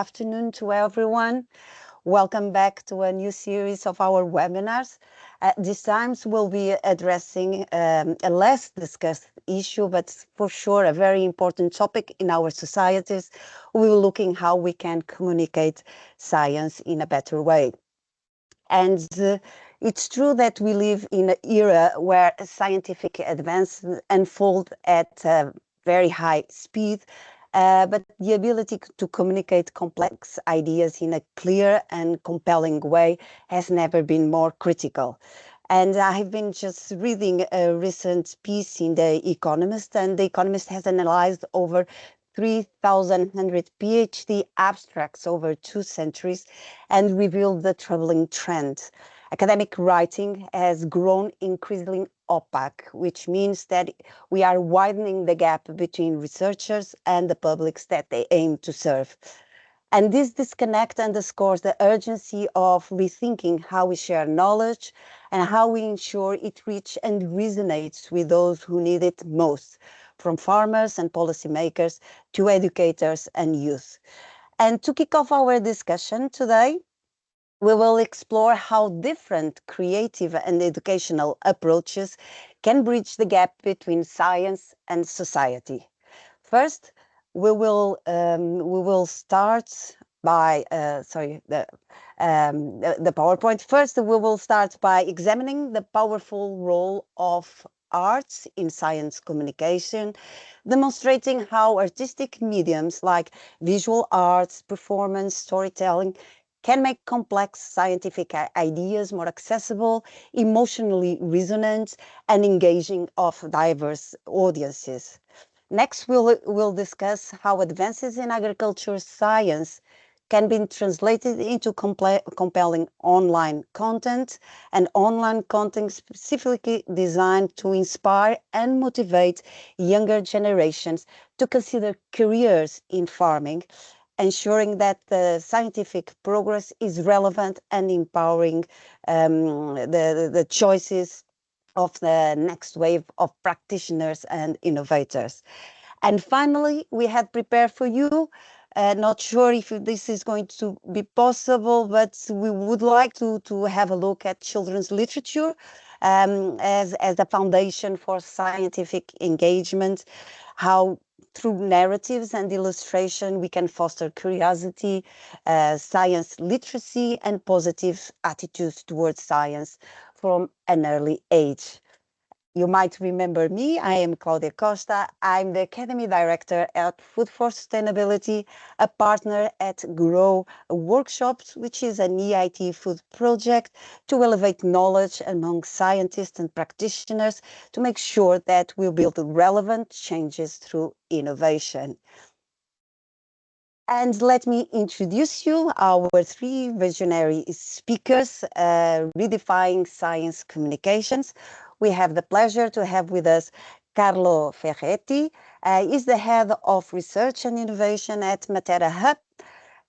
afternoon to everyone. Welcome back to a new series of our webinars. This time we'll be addressing a less discussed issue, but for sure a very important topic in our societies. We will look at how we can communicate science in a better way. And it's true that we live in an era where scientific advance unfold at a very high speed, but the ability to communicate complex ideas in a clear and compelling way has never been more critical. And I've been just reading a recent piece in the Economist, and the Economist has analyzed over 3,100 PhD abstracts over 2 centuries and revealed the troubling trend. Academic writing has grown increasingly opaque, which means that we are widening the gap between researchers and the publics that they aim to serve. And this disconnect underscores the urgency of rethinking how we share knowledge and how we ensure it reaches and resonates with those who need it most, from farmers and policymakers to educators and youth. And to kick off our discussion today, we will explore how different creative and educational approaches can bridge the gap between science and society. First, we will start by the PowerPoint. First, we will start by examining the powerful role of arts in science communication, demonstrating how artistic mediums like visual arts, performance, storytelling can make complex scientific ideas more accessible, emotionally resonant, and engaging of diverse audiences. Next, we'll discuss how advances in agriculture science can be translated into compelling online content, and online content specifically designed to inspire and motivate younger generations to consider careers in farming, ensuring that the scientific progress is relevant and empowering the choices of the next wave of practitioners and innovators. And finally, we had prepared for you, not sure if this is going to be possible, but we would like to have a look at children's literature as a foundation for scientific engagement, how through narratives and illustration we can foster curiosity, science literacy, and positive attitudes towards science from an early age. You might remember me. I am Claudia Costa. I'm the Academy Director at Food for Sustainability, a partner at GROW Workshops, which is an EIT food project to elevate knowledge among scientists and practitioners to make sure that we build relevant changes through innovation. And let me introduce you our 3 visionary speakers, redefining science communications. We have the pleasure to have with us Carlo Ferretti. He's the head of research and innovation at MaterahHub.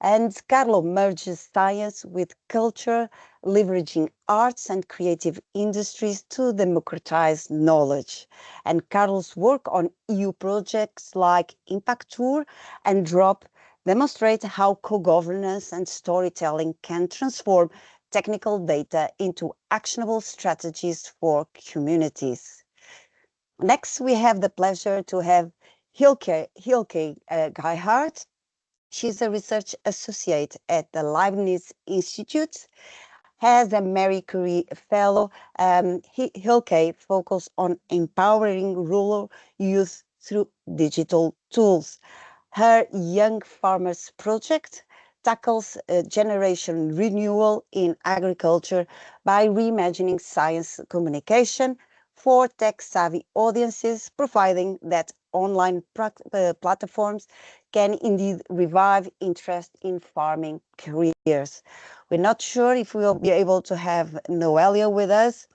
And Carlo merges science with culture, leveraging arts and creative industries to democratize knowledge. And Carlo's work on EU projects like Impact Tour and DROP demonstrate how co-governance and storytelling can transform technical data into actionable strategies for communities. Next, we have the pleasure to have Ilkay-Gailhard. She's a research associate at the Leibniz Institute, has a Marie Curie Fellow. Ilkay focuses on empowering rural youth through digital tools. Her Young Farmers Project tackles generation renewal in agriculture by reimagining science communication for tech-savvy audiences, providing that online platforms can indeed revive interest in farming careers. We're not sure if we'll be able to have Noelia with us,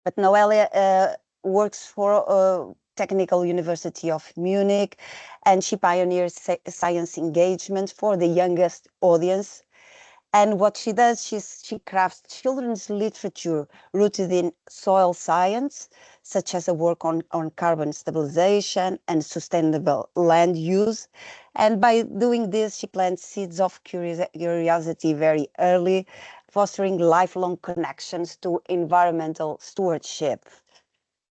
but Noelia works for Technical University of Munich, and she pioneers science engagement for the youngest audience. And what she does, she crafts children's literature rooted in soil science, such as a work on carbon stabilization and sustainable land use. And by doing this, she plants seeds of curiosity very early, fostering lifelong connections to environmental stewardship.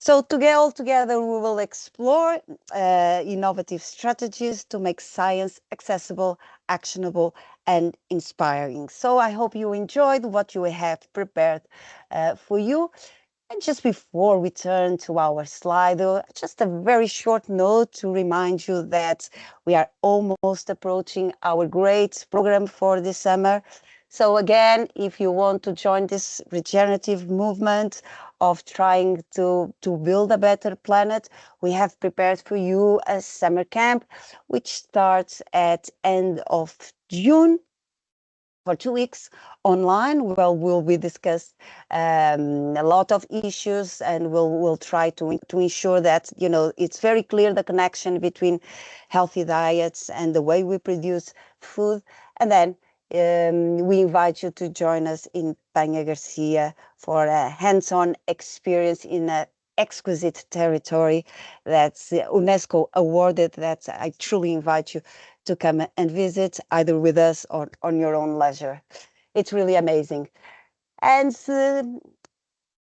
So all together, we will explore innovative strategies to make science accessible, actionable, and inspiring. So I hope you enjoyed what you have prepared for you. And just before we turn to our slide, just a very short note to remind you that we are almost approaching our great program for this summer. So again, if you want to join this regenerative movement of trying to build a better planet, we have prepared for you a summer camp, which starts at end of June for 2 weeks online. Well, we'll be discuss a lot of issues, and we'll try to ensure that it's very clear the connection between healthy diets and the way we produce food. And then we invite you to join us in Penha Garcia for a hands-on experience in a exquisite territory that's UNESCO awarded. That I truly invite you to come and visit either with us or on your own leisure. It's really amazing. And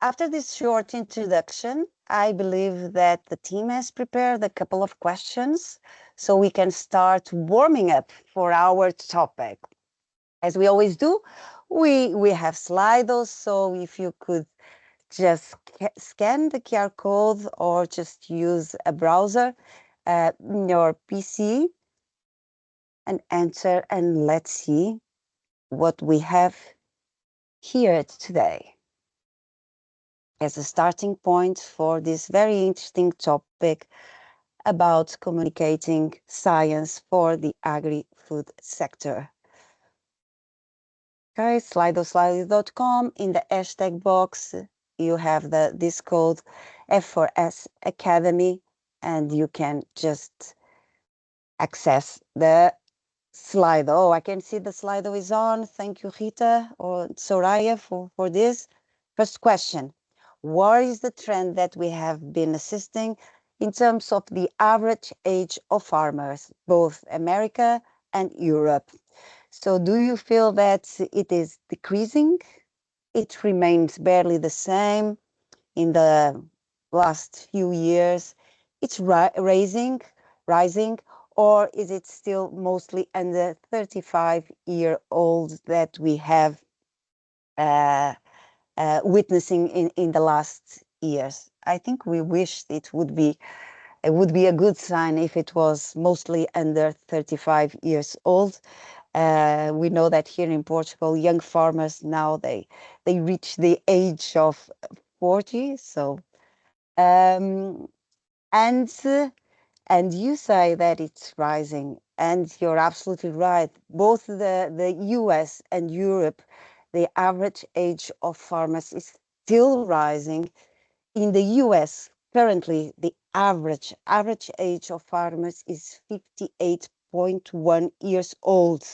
after this short introduction, I believe that the team has prepared a couple of questions so we can start warming up for our topic. As we always do, we have Slidos, so if you could just scan the QR code or just use a browser, your PC, and answer, and let's see what we have here today as a starting point for this very interesting topic about communicating science for the agri-food sector. Okay, slido.com. In the hashtag box, you have this code F4S Academy, and you can just access the Slido. Oh, I can see the Slido is on. Thank you, Rita or Soraya, for this. First question: what is the trend that we have been assisting in terms of the average age of farmers, both America and Europe? So do you feel that it is decreasing? It remains barely the same in the last few years. It's rising, or is it still mostly under 35-year-olds that we have witnessing in the last years? I think we wish it would be a good sign if it was mostly under 35 years old. We know that here in Portugal, young farmers now they reach the age of 40. So and you say that it's rising, and you're absolutely right. Both the US and Europe, the average age of farmers is still rising. In the US, currently, the average age of farmers is 58.1 years old.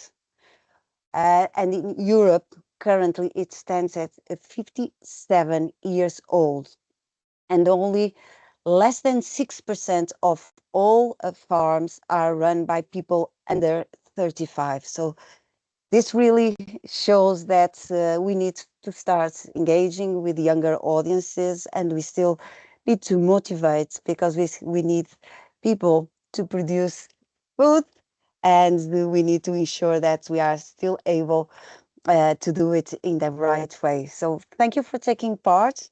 And in Europe, currently, it stands at 57 years old. And only less than 6% of all farms are run by people under 35. So this really shows that we need to start engaging with younger audiences, and we still need to motivate, because we need people to produce food, and we need to ensure that we are still able to do it in the right way. So thank you for taking part.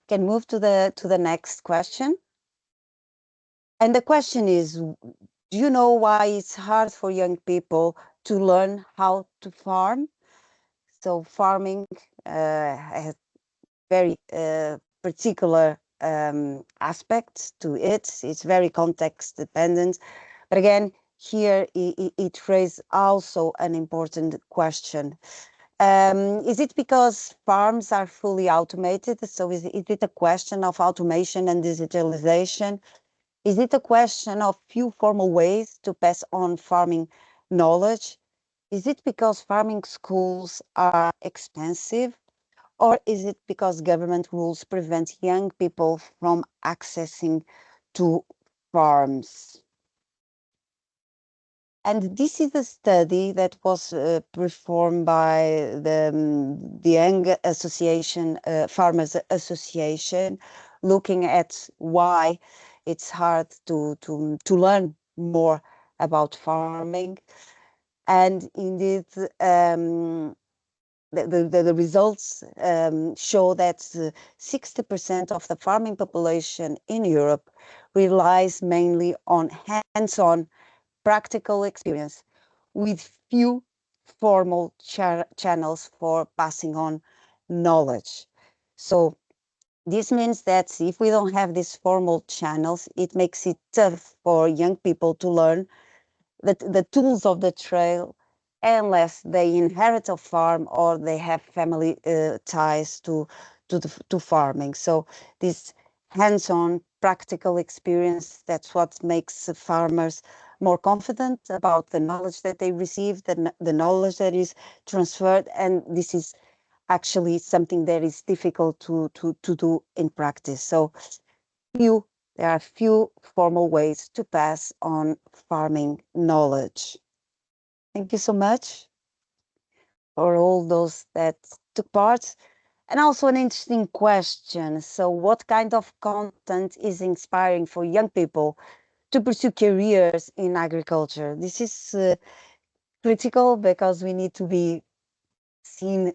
Can move to the next question. And the question is, do you know why it's hard for young people to learn how to farm? So farming has very particular aspects to it. It's very context dependent. But again, here it raises also an important question. Is it because farms are fully automated? So is it a question of automation and digitalization? Is it a question of few formal ways to pass on farming knowledge? Is it because farming schools are expensive, or is it because government rules prevent young people from accessing to farms? And this is a study that was performed by the Young Association, Farmers Association, looking at why it's hard to learn more about farming. And indeed, the results show that 60% of the farming population in Europe relies mainly on hands-on practical experience with few formal channels for passing on knowledge. So this means that if we don't have these formal channels, it makes it tough for young people to learn the tools of the trail unless they inherit a farm or they have family ties to farming. So this hands-on practical experience, that's what makes farmers more confident about the knowledge that they receive, the knowledge that is transferred, and this is actually something that is difficult to do in practice. So there are few formal ways to pass on farming knowledge. Thank you so much for all those that took part. And also an interesting question. So what kind of content is inspiring for young people to pursue careers in agriculture? This is critical because we need to be seen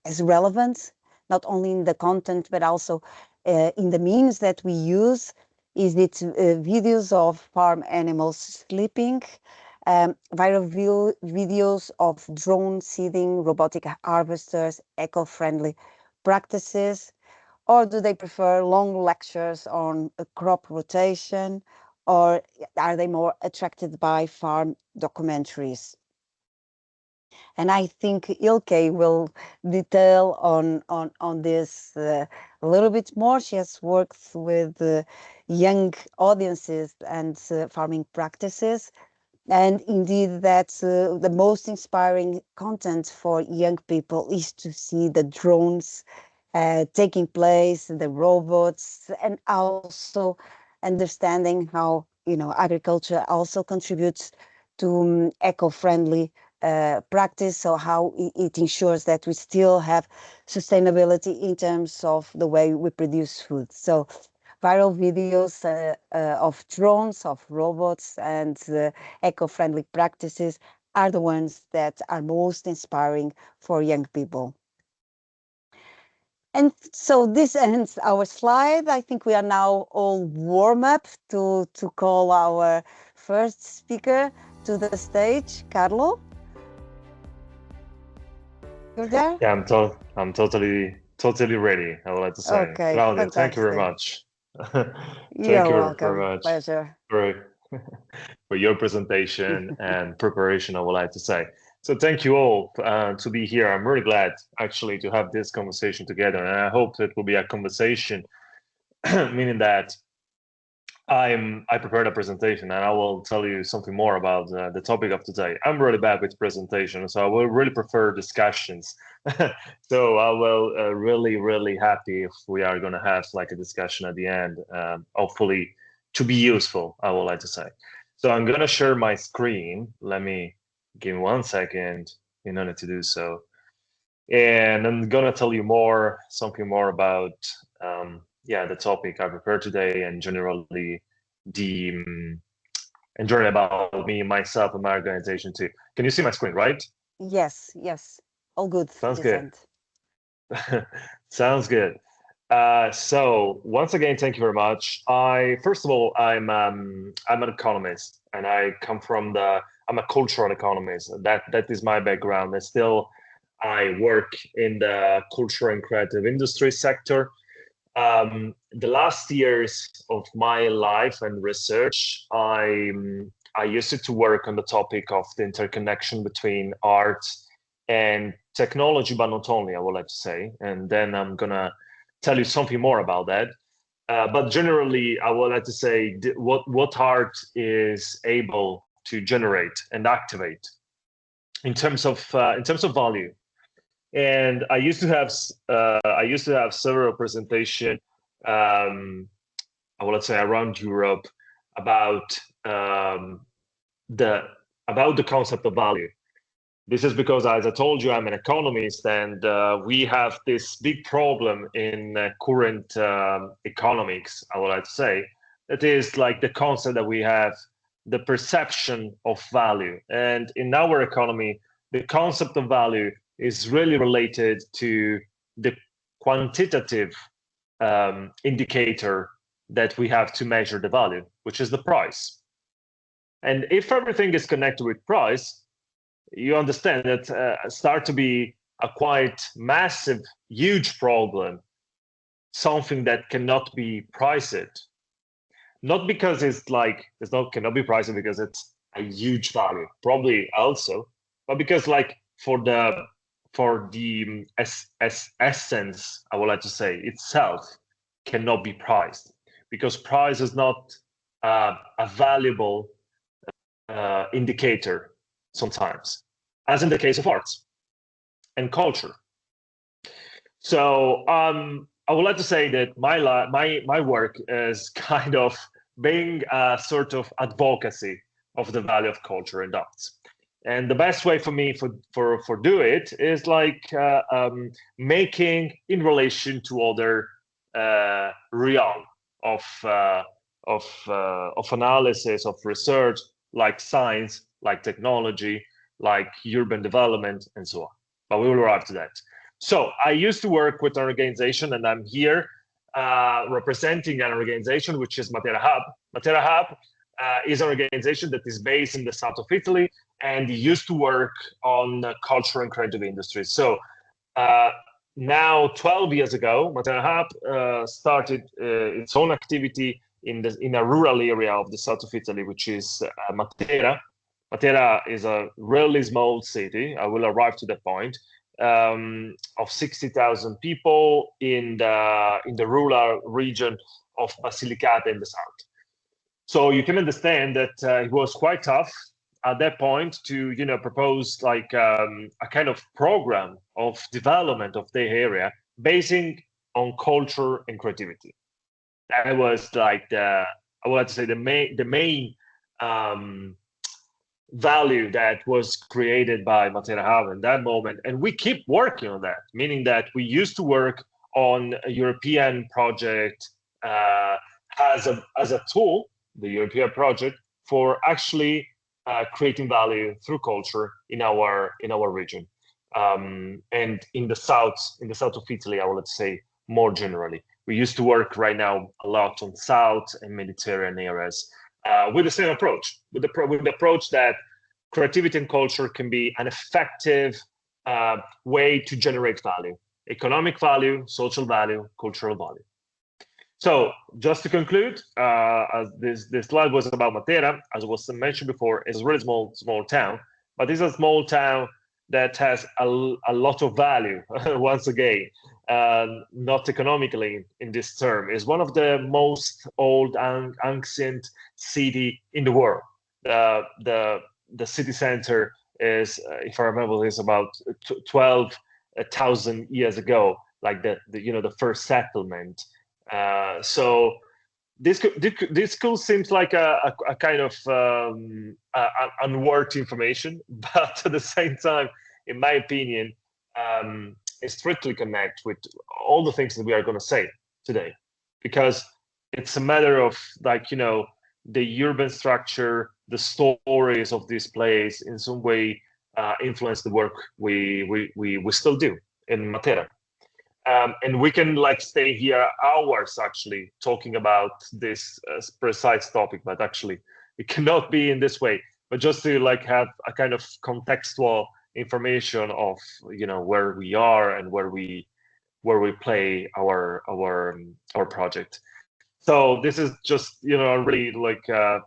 as relevant, not only in the content, but also in the means that we use. Is it videos of farm animals sleeping, viral videos of drone seeding, robotic harvesters, eco-friendly practices, or do they prefer long lectures on crop rotation, or are they more attracted by farm documentaries? And I think Ilkay will detail on this a little bit more. She has worked with young audiences and farming practices. And indeed, that's the most inspiring content for young people is to see the drones taking place, the robots, and also understanding how agriculture also contributes to eco-friendly practice. So how it ensures that we still have sustainability in terms of the way we produce food. So viral videos of drones, of robots, and eco-friendly practices are the ones that are most inspiring for young people. And so this ends our slide. I think we are now all warm up to call our first speaker to the stage. Carlo, you're there? Yeah, I'm totally ready, I would like to say. Okay, Claudia, thank you very fantastic. much. Thank You're you very welcome. much Pleasure. for for your presentation and preparation, I would like to say. So thank you all to be here. I'm really glad actually to have this conversation together, and I hope it will be a conversation, meaning that I prepared a presentation and I will tell you something more about the topic of today. I'm really bad with presentations, so I will really prefer discussions. So I will really happy if we are going to have like a discussion at the end, hopefully to be useful, I would like to say. So I'm going to share my screen. Let me give me 1 second in order to do so. And I'm going to tell you something more about the topic I prepared today, and generally the and generally about me, myself, and my organization too. Can you see my screen, right? Yes. All good Sounds this good. end. Sounds good. So once again, thank you very much. First of all, I'm an economist, and I'm a cultural economist. That is my background. And still, I work in the cultural and creative industry sector. The last years of my life and research, I used to work on the topic of the interconnection between art and technology, but not only, I would like to say. And then I'm gonna tell you something more about that. But generally, I would like to say what art is able to generate and activate. in terms of value. And I used to have several presentation, I would say around Europe about the concept of value. This is because, as I told you, I'm an economist, and we have this big problem in current economics, I would like to say, that is like the concept that we have, the perception of value. And in our economy, the concept of value is really related to the quantitative indicator that we have to measure the value, which is the price. And if everything is connected with price, you understand that start to be a quite massive, huge problem, something that cannot be priced. Not because cannot be priced because it's a huge value, probably also, but because like for the essence, I would like to say, itself cannot be priced, because price is not a valuable indicator sometimes, as in the case of arts and culture. So I would like to say that my work is kind of being a sort of advocacy of the value of culture and arts. And the best way for me for do it is like making in relation to other realm of analysis, of research, like science, like technology, like urban development, and so on. But we will arrive to that. So I used to work with an organization, and I'm here representing an organization which is MaterahHub. MaterahHub is an organization that is based in the south of Italy, and used to work on culture and creative industries. So now, 12 years ago, MaterahHub started its own activity in a rural area of the south of Italy, which is Matera. Matera is a really small city. I will arrive to that point. Of 60,000 people in the rural region of Basilicata in the south. So you can understand that it was quite tough at that point to propose like a kind of program of development of the area basing on culture and creativity. That was like I would like to say the main value that was created by MaterahHub in that moment, and we keep working on that. Meaning that we used to work on a European project as a tool, the European project for actually creating value through culture in our region, and in the south of Italy, I would say more generally. We used to work right now a lot on south and Mediterranean areas with the same approach, with the approach that creativity and culture can be an effective way to generate value, economic value, social value, cultural value. So just to conclude, as this slide was about Matera, as was mentioned before, it's a really small town, but it's a small town that has a lot of value. Once again, not economically in this term, is one of the most old and ancient city in the world. The city center is, if I remember, is about 12,000 years ago, like the first settlement. So this could seems like a kind of unworthy information, but at the same time, in my opinion, it strictly connects with all the things that we are going to say today, because it's a matter of the urban structure, the stories of this place in some way influence the work we still do in Matera. And we can stay here hours actually talking about this precise topic, but actually it cannot be in this way. But just to have a kind of contextual information of where we are and where we play our project. So this is just really a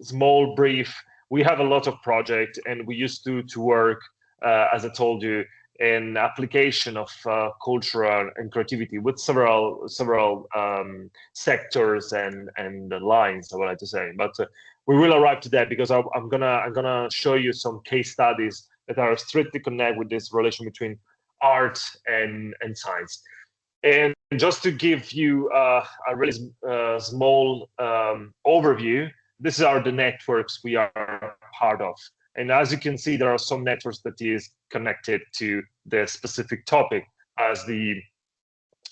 small brief. We have a lot of project, and we used to work, as I told you, in application of culture and creativity with several sectors and lines, I would like to say. But we will arrive to that, because I'm gonna show you some case studies that are strictly connected with this relation between art and science. And just to give you a really small overview, these are the networks we are part of. And as you can see, there are some networks that is connected to the specific topic, as the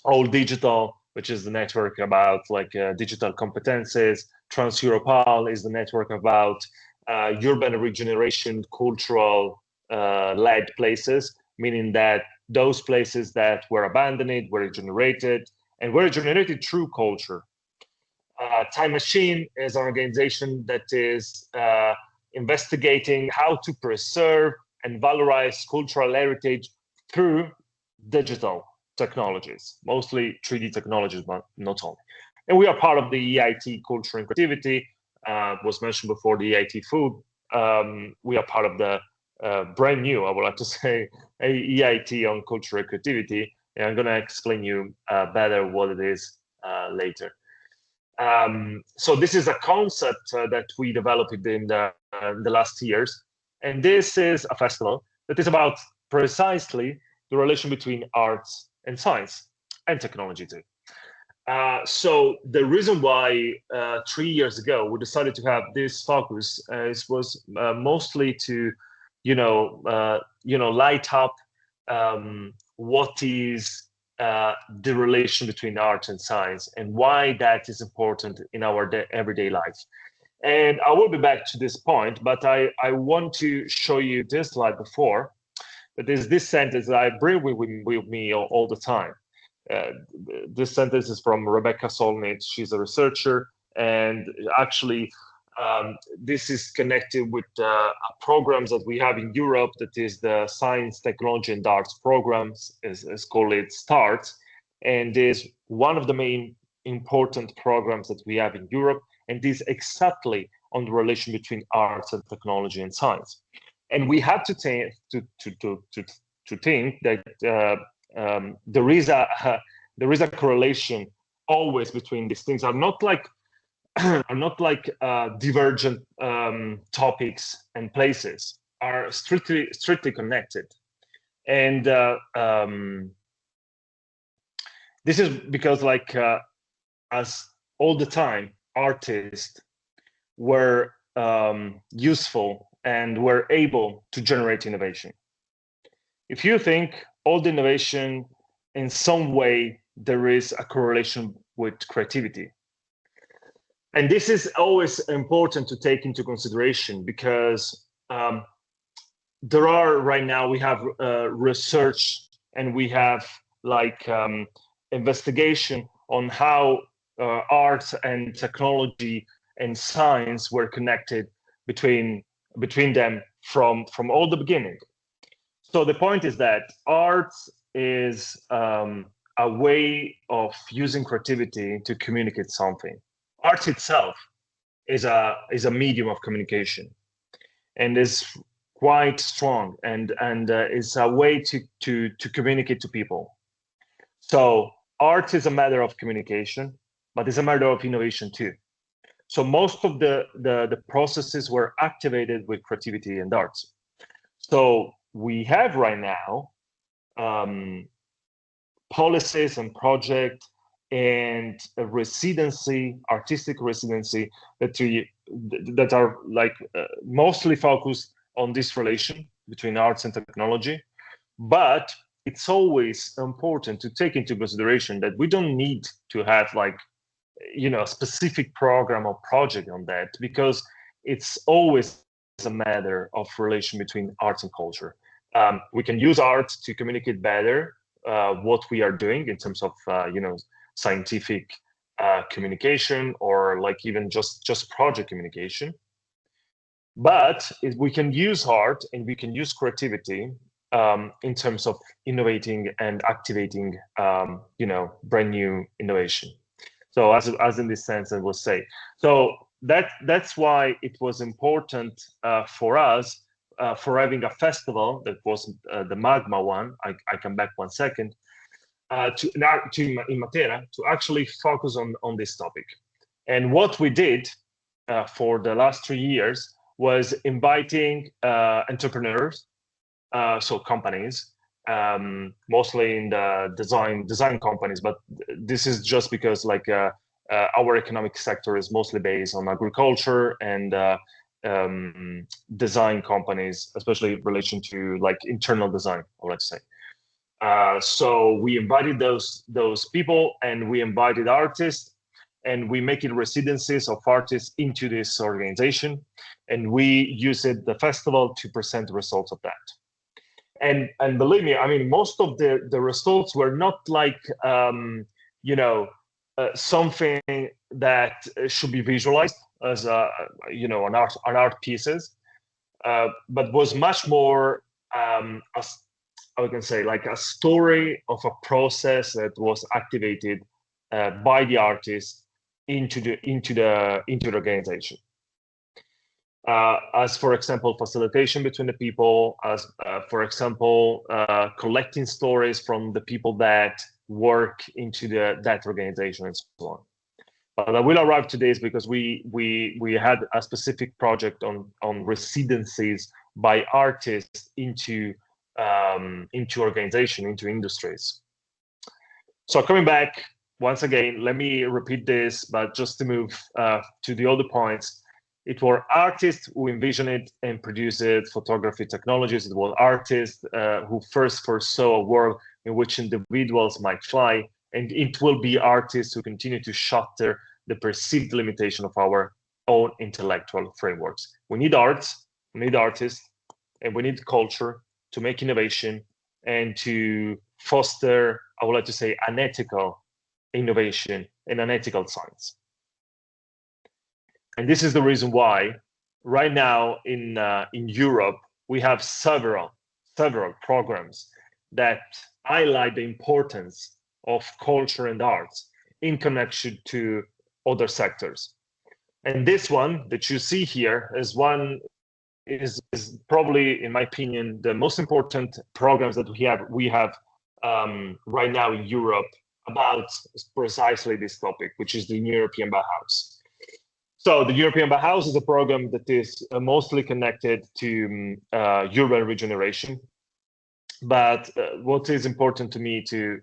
All Digital, which is the network about like digital competences. Trans-Europal is the network about urban regeneration, cultural led places, meaning that those places that were abandoned were regenerated, and were regenerated through culture. Time Machine is an organization that is investigating how to preserve and valorize cultural heritage through digital technologies, mostly 3D technologies, but not only. And we are part of the EIT Culture and Creativity, was mentioned before, the EIT Food. We are part of the brand new, I would like to say, EIT on Culture and Creativity, and I'm going to explain you better what it is later. So this is a concept that we developed in the last years, and this is a festival that is about precisely the relation between arts and science and technology too. So the reason why 3 years ago we decided to have this focus was mostly to, light up what is the relation between art and science and why that is important in our everyday life. And I will be back to this point, but I want to show you this slide before. There's this sentence that I bring with me all the time. This sentence is from Rebecca Solnit. She's a researcher, and actually this is connected with programs that we have in Europe, that is the Science, Technology and Arts programs, is called it START, and is one of the main important programs that we have in Europe, and is exactly on the relation between arts and technology and science. And we have to think that there is a correlation always between these things. Are not like divergent topics and places. Are strictly connected. And this is because, as all the time, artists were useful and were able to generate innovation. If you think all the innovation, in some way, there is a correlation with creativity. And this is always important to take into consideration, because there are right now, we have research and we have investigation on how art and technology and science were connected between them from all the beginning. So the point is that art is a way of using creativity to communicate something. Art itself is a medium of communication, and is quite strong, and is a way to communicate to people. So art is a matter of communication, but it's a matter of innovation too. So most of the processes were activated with creativity and arts. So we have right now policies and projects and a residency, artistic residency, that are mostly focused on this relation between arts and technology. But it's always important to take into consideration that we don't need to have a specific program or project on that, because it's always a matter of relation between arts and culture. We can use art to communicate better what we are doing in terms of scientific communication, or even just project communication. But we can use art and we can use creativity in terms of innovating and activating brand new innovation. So as in this sense, I will say. So that's why it was important for us, for having a festival that was the Magma one. I come back 1 second. In Matera, to actually focus on this topic. And what we did for the last 3 years was inviting entrepreneurs so companies, mostly in the design companies, but this is just because like our economic sector is mostly based on agriculture and design companies, especially in relation to like internal design, let's say. So we invited those people, and we invited artists, and we make it residencies of artists into this organization, and we use it the festival to present the results of that. And believe me, I mean, most of the results were not like something that should be visualized as an art pieces, but was much more I can say like a story of a process that was activated by the artist into the organization. As for example, facilitation between the people, as for example, collecting stories from the people that work into that organization and so on. But I will arrive to this because we had a specific project on residencies by artists into organization, into industries. So coming back once again, let me repeat this, but just to move to the other points. It were artists who envisioned it and produced it, photography technologies. It was artists who first foresaw a world in which individuals might fly, and it will be artists who continue to shatter the perceived limitation of our own intellectual frameworks. We need arts, we need artists, and we need culture to make innovation and to foster, I would like to say, an ethical innovation and an ethical science. And this is the reason why right now in Europe, we have several programs that highlight the importance of culture and arts in connection to other sectors. And this one that you see here is probably, in my opinion, the most important programs that we have right now in Europe about precisely this topic, which is the European Bauhaus. So the European Bauhaus is a program that is mostly connected to urban regeneration. But what is important to me to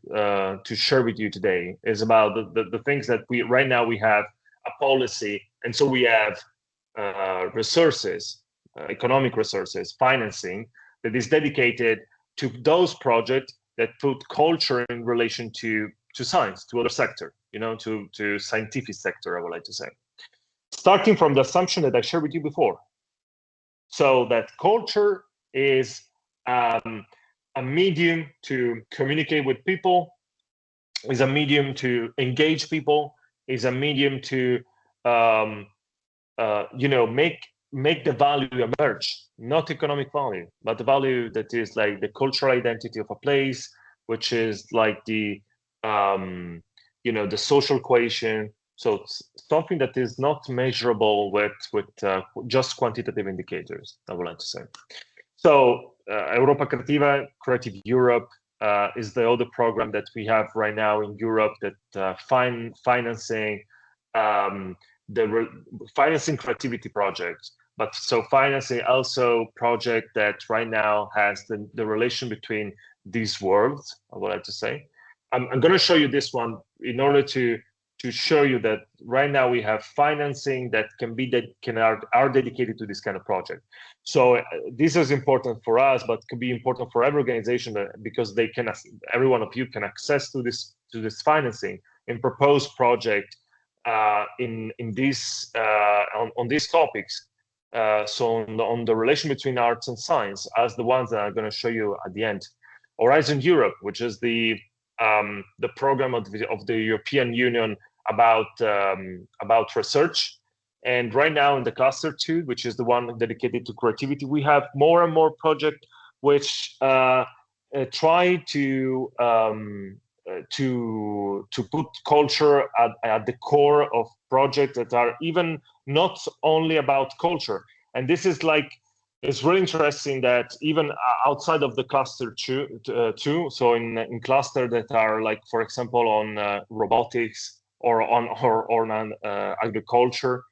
share with you today is about the things that right now we have a policy, and so we have resources, economic resources, financing that is dedicated to those projects that put culture in relation to science, to other sector, to scientific sector, I would like to say. Starting from the assumption that I shared with you before. So that culture is a medium to communicate with people, is a medium to engage people, is a medium to make the value emerge, not economic value, but the value that is like the cultural identity of a place, which is like the social cohesion. So something that is not measurable with just quantitative indicators, I would like to say. So Europa Creativa, Creative Europe, is the other program that we have right now in Europe that financing financing creativity projects, but so financing also project that right now has the relation between these worlds, I would like to say. I'm going to show you this one in order to show you that right now we have financing that are dedicated to this kind of project. So this is important for us, but can be important for every organization because every one of you can access to this financing and propose project on these topics. So on the relation between arts and science, as the ones that I'm going to show you at the end. Horizon Europe, which is the program of the European Union about research, and right now in the cluster 2, which is the one dedicated to creativity, we have more and more projects which try to put culture at the core of projects that are even not only about culture. And this is like, it's really interesting that even outside of the cluster 2, so in cluster that are like, for example, on robotics or on agriculture,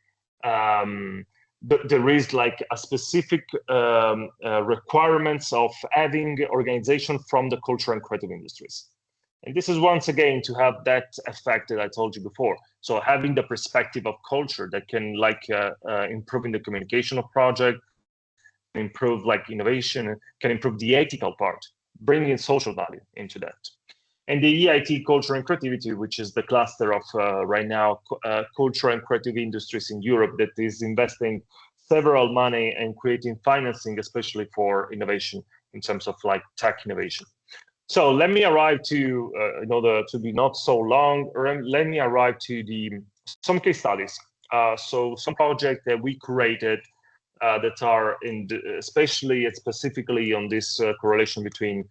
there is like a specific requirements of having organization from the cultural and creative industries. And this is once again to have that effect that I told you before. So having the perspective of culture that can like improving the communication of project, improve like innovation, can improve the ethical part, bringing social value into that. And the EIT, culture and creativity, which is the cluster of right now culture and creative industries in Europe that is investing several money and creating financing, especially for innovation in terms of like tech innovation. So let me arrive to, in order to be not so long, let me arrive to some case studies. So some projects that we created that are in especially and specifically on this correlation between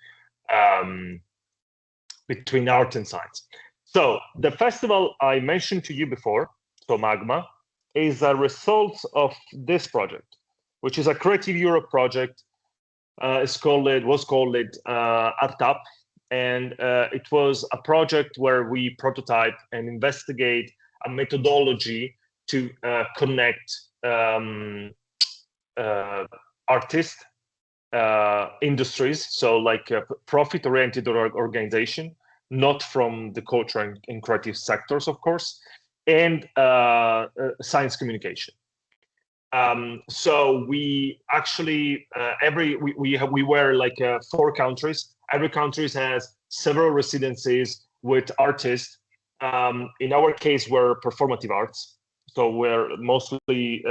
art and science. So the festival I mentioned to you before, so Magma, is a result of this project, which is a Creative Europe project. Was called Art Up, and it was a project where we prototype and investigate a methodology to connect artists, industries, so like a profit-oriented organization, not from the culture and creative sectors, of course, and science communication. So we actually we were like 4 countries. Every country has several residencies with artists. In our case, we're performative arts, so we're mostly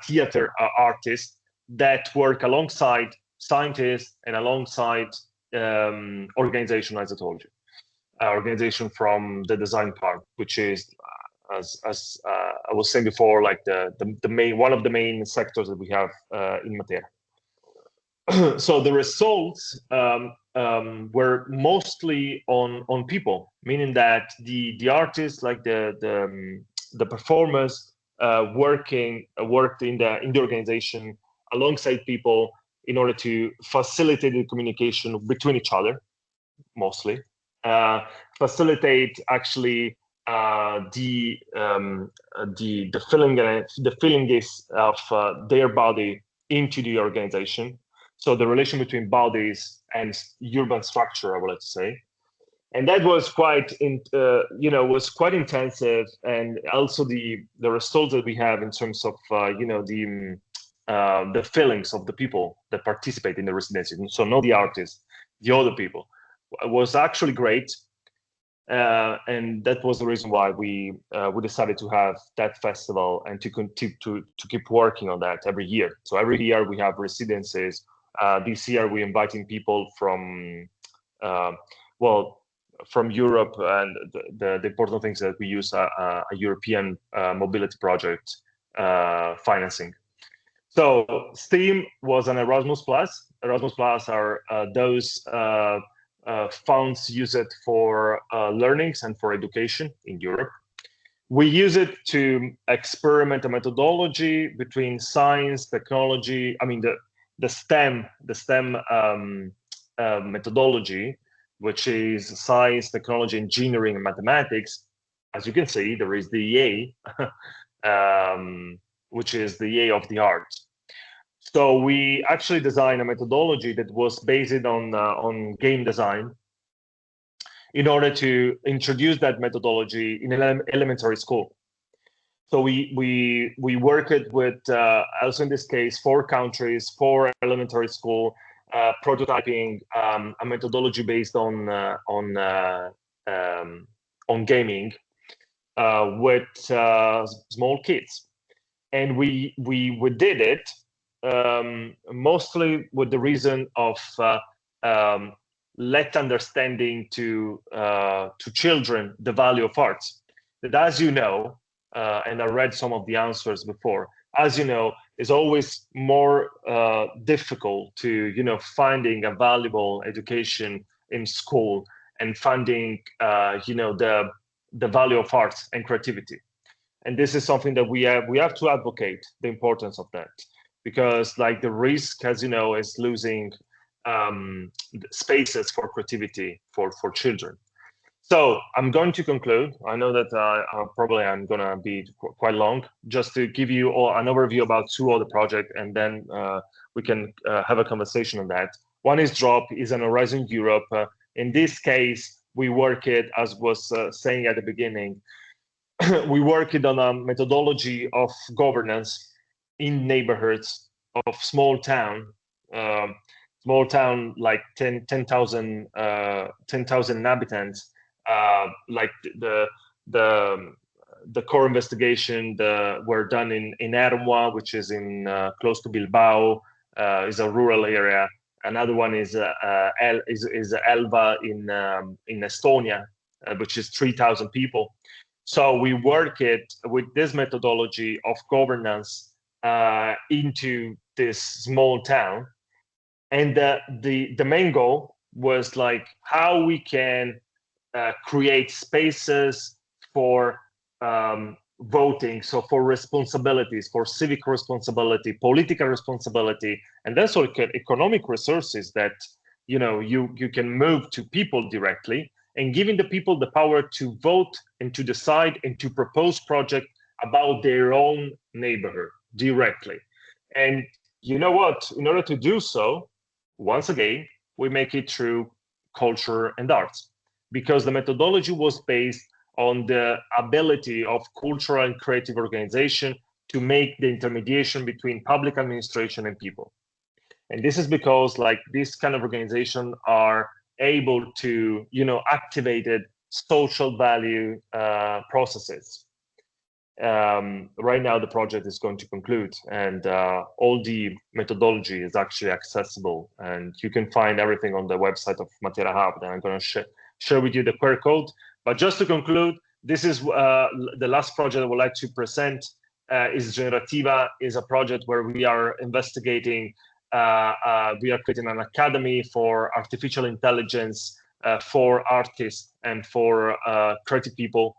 theater artists that work alongside scientists and alongside organization, as I told you, organization from the design part, which is as I was saying before, like the main one of the main sectors that we have in Matera. So the results were mostly on people, meaning that the artists, like the performers, worked in the organization alongside people in order to facilitate the communication between each other, mostly facilitate actually the feeling is of their body into the organization. So the relation between bodies and urban structure, I would like to say, and that was quite was quite intensive, and also the results that we have in terms of the feelings of the people that participate in the residency. So not the artists, the other people, was actually great. And that was the reason why we decided to have that festival and to keep working on that every year. So every year we have residencies. This year we're inviting people from from Europe, and the important thing is that we use a European mobility project financing. So STEAM was an Erasmus Plus. Erasmus Plus are those funds used for learnings and for education in Europe. We use it to experiment a methodology between science, technology. I mean the STEM methodology, which is science, technology, engineering, and mathematics. As you can see, there is the EA, which is the EA of the art. So we actually designed a methodology that was based on game design in order to introduce that methodology in elementary school. So we worked with, also in this case, 4 countries, 4 elementary school, prototyping a methodology based on gaming with small kids, and we did it mostly with the reason of let understanding to children the value of arts. That, as you know, and I read some of the answers before, as you know, is always more difficult to finding a valuable education in school and finding the value of arts and creativity. And this is something that we have to advocate the importance of that, because like the risk, as you know, is losing spaces for creativity for children. So I'm going to conclude. I know that probably I'm going to be quite long, just to give you an overview about two other projects, and then we can have a conversation on that. One is DROP, is an Horizon Europe. In this case, we work it, as was saying at the beginning, we worked on a methodology of governance in neighborhoods of small town like 10,000 inhabitants. Like the core investigation were done in Ermua, which is in close to Bilbao, is a rural area. Another one is Elva in Estonia, which is 3,000 people. So we work it with this methodology of governance into this small town, and the main goal was like how we can create spaces for voting, so for responsibilities, for civic responsibility, political responsibility, and then so economic resources that you can move to people directly, and giving the people the power to vote and to decide and to propose projects about their own neighborhood directly. And you know what? In order to do so, once again, we make it through culture and arts, because the methodology was based on the ability of cultural and creative organization to make the intermediation between public administration and people. And this is because like this kind of organization are able to, activated social value processes. Right now, the project is going to conclude, and all the methodology is actually accessible, and you can find everything on the website of MaterahHub. And I'm going to share with you the QR code. But just to conclude, this is the last project I would like to present. Is Generativa, is a project where we are investigating. We are creating an academy for artificial intelligence for artists and for creative people,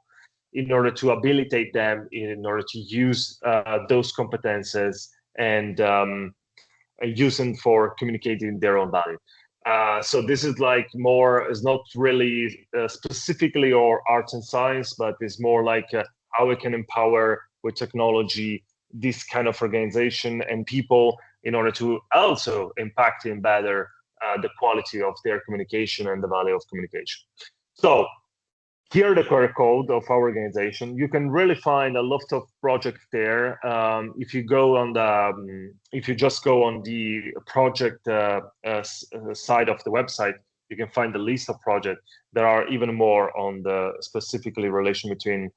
in order to habilitate them, in order to use those competences and use them for communicating their own value. So this is like more, is not really specifically or arts and science, but it's more like how we can empower with technology this kind of organization and people, in order to also impact in better the quality of their communication and the value of communication. So here the QR code of our organization. You can really find a lot of projects there. If you go on if you just go on the project side of the website, you can find the list of projects. There are even more on the specifically relation between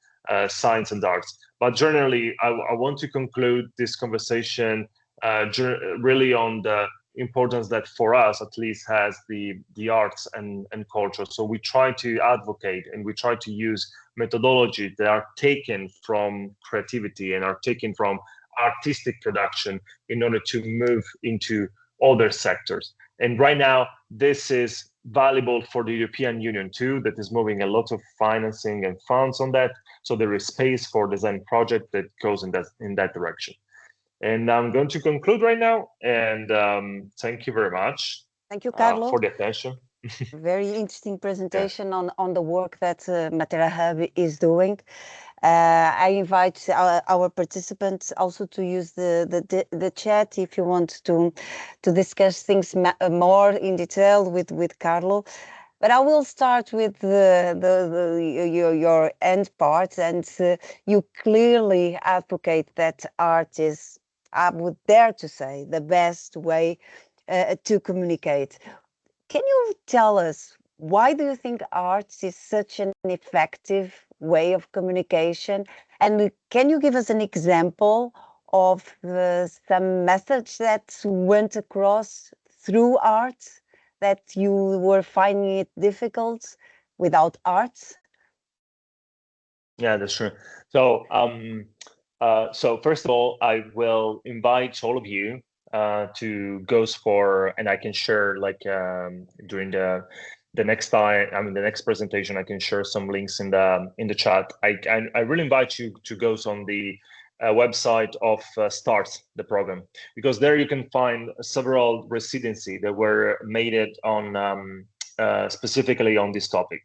science and arts. But generally, I want to conclude this conversation really on the importance that for us at least has the arts and culture. So we try to advocate and we try to use methodology that are taken from creativity and are taken from artistic production in order to move into other sectors. And right now, this is valuable for the European Union too, that is moving a lot of financing and funds on that. So there is space for design project that goes in that direction. And I'm going to conclude right now. And thank you very much. Thank you, Carlo, for the attention. Very interesting presentation on the work that MaterahHub is doing. I invite our participants also to use the chat if you want to discuss things more in detail with Carlo. But I will start with your end part, and you clearly advocate that art is, I would dare to say, the best way to communicate. Can you tell us, why do you think art is such an effective way of communication? And can you give us an example of some message that went across through art that you were finding it difficult without art? Yeah, that's true. So, so first of all, I will invite all of you to go for, and I can share like during the next time, the next presentation, I can share some links in the chat. I really invite you to go on the website of Start the program, because there you can find several residency that were made it on specifically on this topic.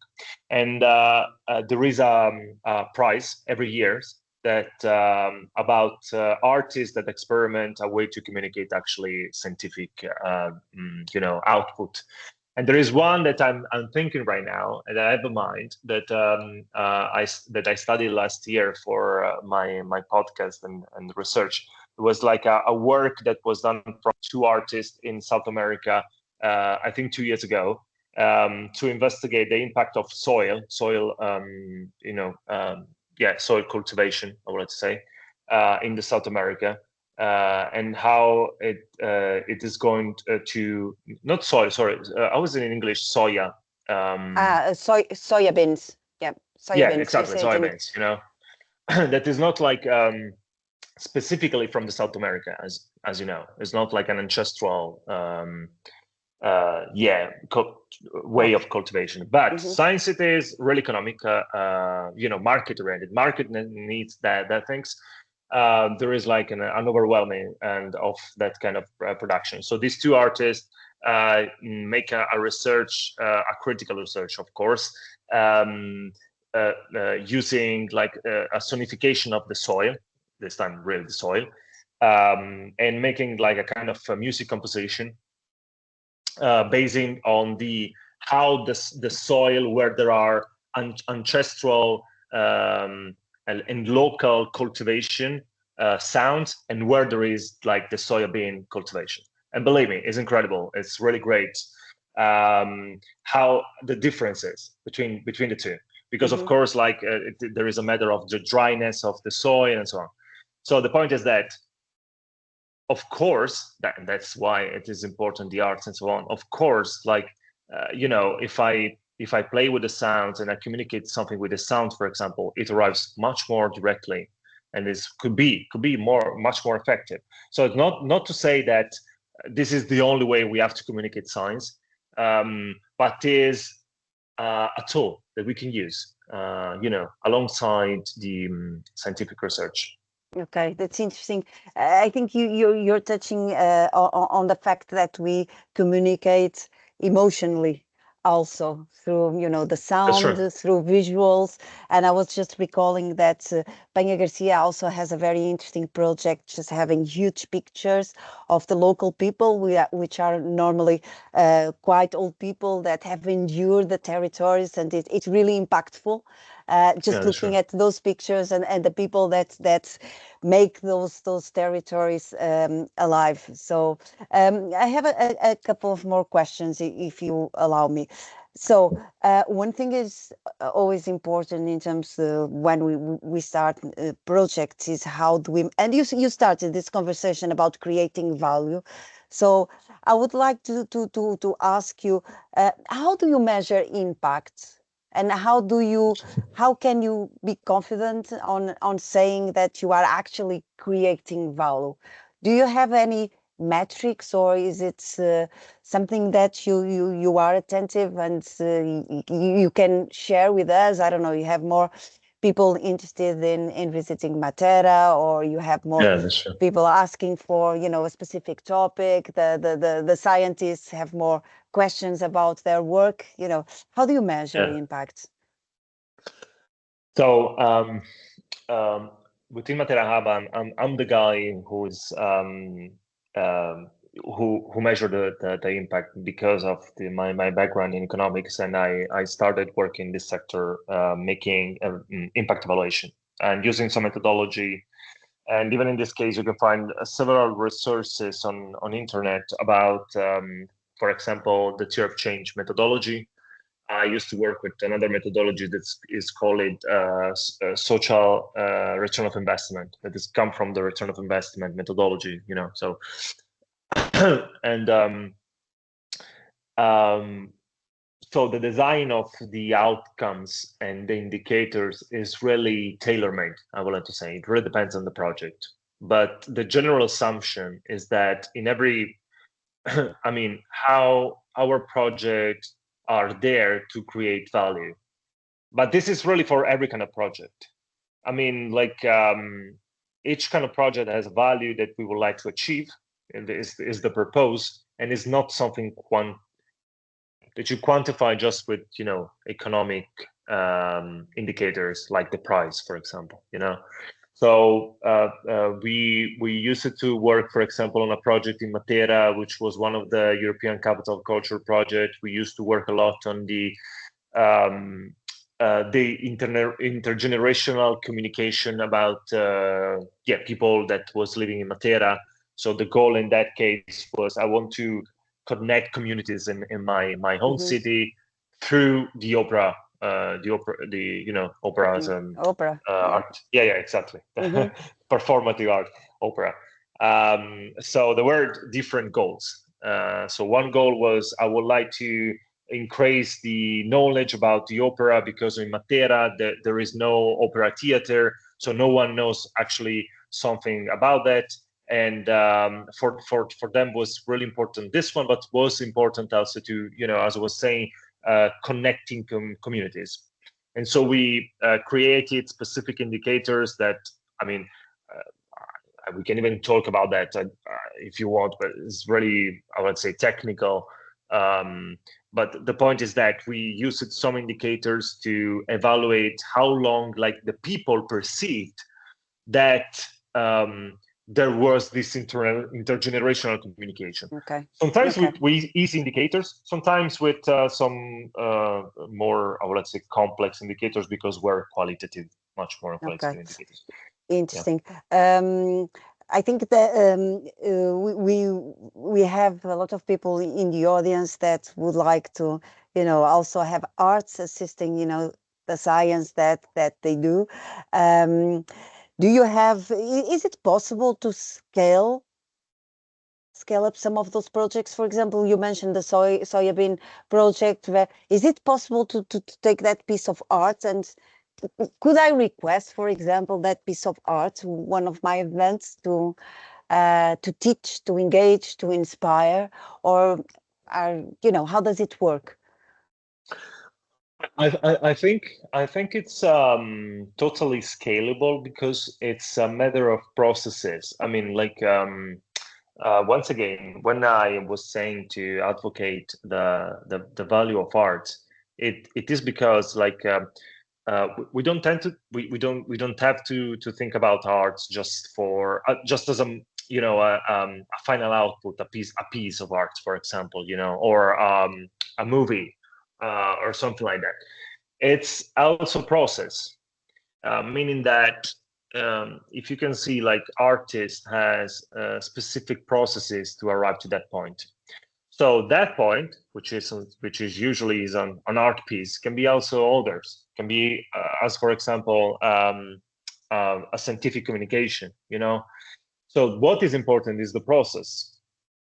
And there is a prize every year that about artists that experiment a way to communicate actually scientific, output. And there is one that I'm thinking right now, and I have in mind that I studied last year for my podcast and research. It was like a work that was done from two artists in South America, I think 2 years ago, to investigate the impact of soil cultivation, I would like to say, in the South America. And how it is going to not soil. Sorry, I was in English soya. Soya beans. Yeah, soya beans. Exactly, soya beans. That is not like specifically from the South America, as you know. It's not like an ancestral way of cultivation. But science, it is really economic, market oriented. Market needs that things. There is like an overwhelming and of that kind of production. So these two artists make a research, a critical research, of course, using like a sonification of the soil, this time really the soil, and making like a kind of music composition basing on how the soil where there are ancestral and local cultivation sounds, and where there is like the soybean cultivation. And believe me, it's incredible. It's really great how the differences between the two, because of course, like there is a matter of the dryness of the soil and so on. So the point is that, of course, that's why it is important, the arts and so on. Of course, like if I play with the sounds and I communicate something with the sound, for example, it arrives much more directly, and could be much more effective. So it's not to say that this is the only way we have to communicate science, but is a tool that we can use, alongside the scientific research. Okay, that's interesting. I think you're touching on the fact that we communicate emotionally also through the sound, through visuals. And I was just recalling that Peña Garcia also has a very interesting project, just having huge pictures of the local people, which are normally quite old people that have endured the territories, and it's really impactful. Just looking at those pictures and the people that make those territories alive. So I have a couple of more questions, if you allow me. So one thing is always important in terms of when we start projects is how do we, and you started this conversation about creating value. So I would like to ask you, how do you measure impact? And how can you be confident on saying that you are actually creating value? Do you have any metrics, or is it something that you are attentive and you can share with us? I don't know, you have more people interested in visiting Matera, or you have more people asking for a specific topic. The scientists have more questions about their work. How do you measure impact? So within MaterahHub, I'm the guy who is who measured the impact because of my background in economics, and I started working in this sector, making impact evaluation and using some methodology. And even in this case, you can find several resources on internet about, for example, the theory of change methodology. I used to work with another methodology that is called social return of investment. That has come from the return of investment methodology, So, and so the design of the outcomes and the indicators is really tailor-made, I would like to say. It really depends on the project. But the general assumption is that in every, how our projects are there to create value. But this is really for every kind of project. Each kind of project has a value that we would like to achieve, and is the purpose, and is not something that you quantify just with, economic indicators like the price, for example, So we used it to work, for example, on a project in Matera, which was one of the European Capital of Culture project. We used to work a lot on the intergenerational communication about people that was living in Matera. So the goal in that case was I want to connect communities in my home city through the opera. Operas and opera art. Yeah, exactly. Performative art, opera. So there were different goals. So one goal was I would like to increase the knowledge about the opera, because in Matera there is no opera theater, so no one knows actually something about that. And for them was really important this one, but was important also to, as I was saying, connecting communities. And so we created specific indicators that, we can even talk about that if you want, but it's really, I would say, technical. But the point is that we used some indicators to evaluate how long, like, the people perceived that there was this intergenerational communication. Sometimes with easy indicators, sometimes with some more, I would say, complex indicators, because we're qualitative, much more qualitative indicators. Interesting. I think that we have a lot of people in the audience that would like to, also have arts assisting, the science that they do. Do you have? Is it possible to scale up some of those projects? For example, you mentioned the soybean project. Is it possible to take that piece of art and could I request, for example, that piece of art to one of my events to teach, to engage, to inspire, or how does it work? I think it's totally scalable, because it's a matter of processes. I mean, like, once again, when I was saying to advocate the value of art, it is because, like, we don't tend to we don't have to think about art just for just as a final output, a piece of art, for example, or a movie or something like that. It's also process, meaning that if you can see, like, artist has specific processes to arrive to that point. So that point, which is usually is an art piece, can be also others. Can be as, for example, a scientific communication. So what is important is the process,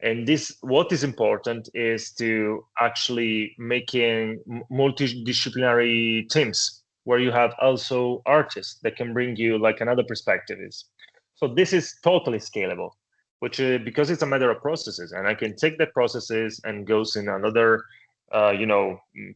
and what is important is to actually making multidisciplinary teams where you have also artists that can bring you, like, another perspective. So this is totally scalable, which because it's a matter of processes, and I can take that processes and goes in another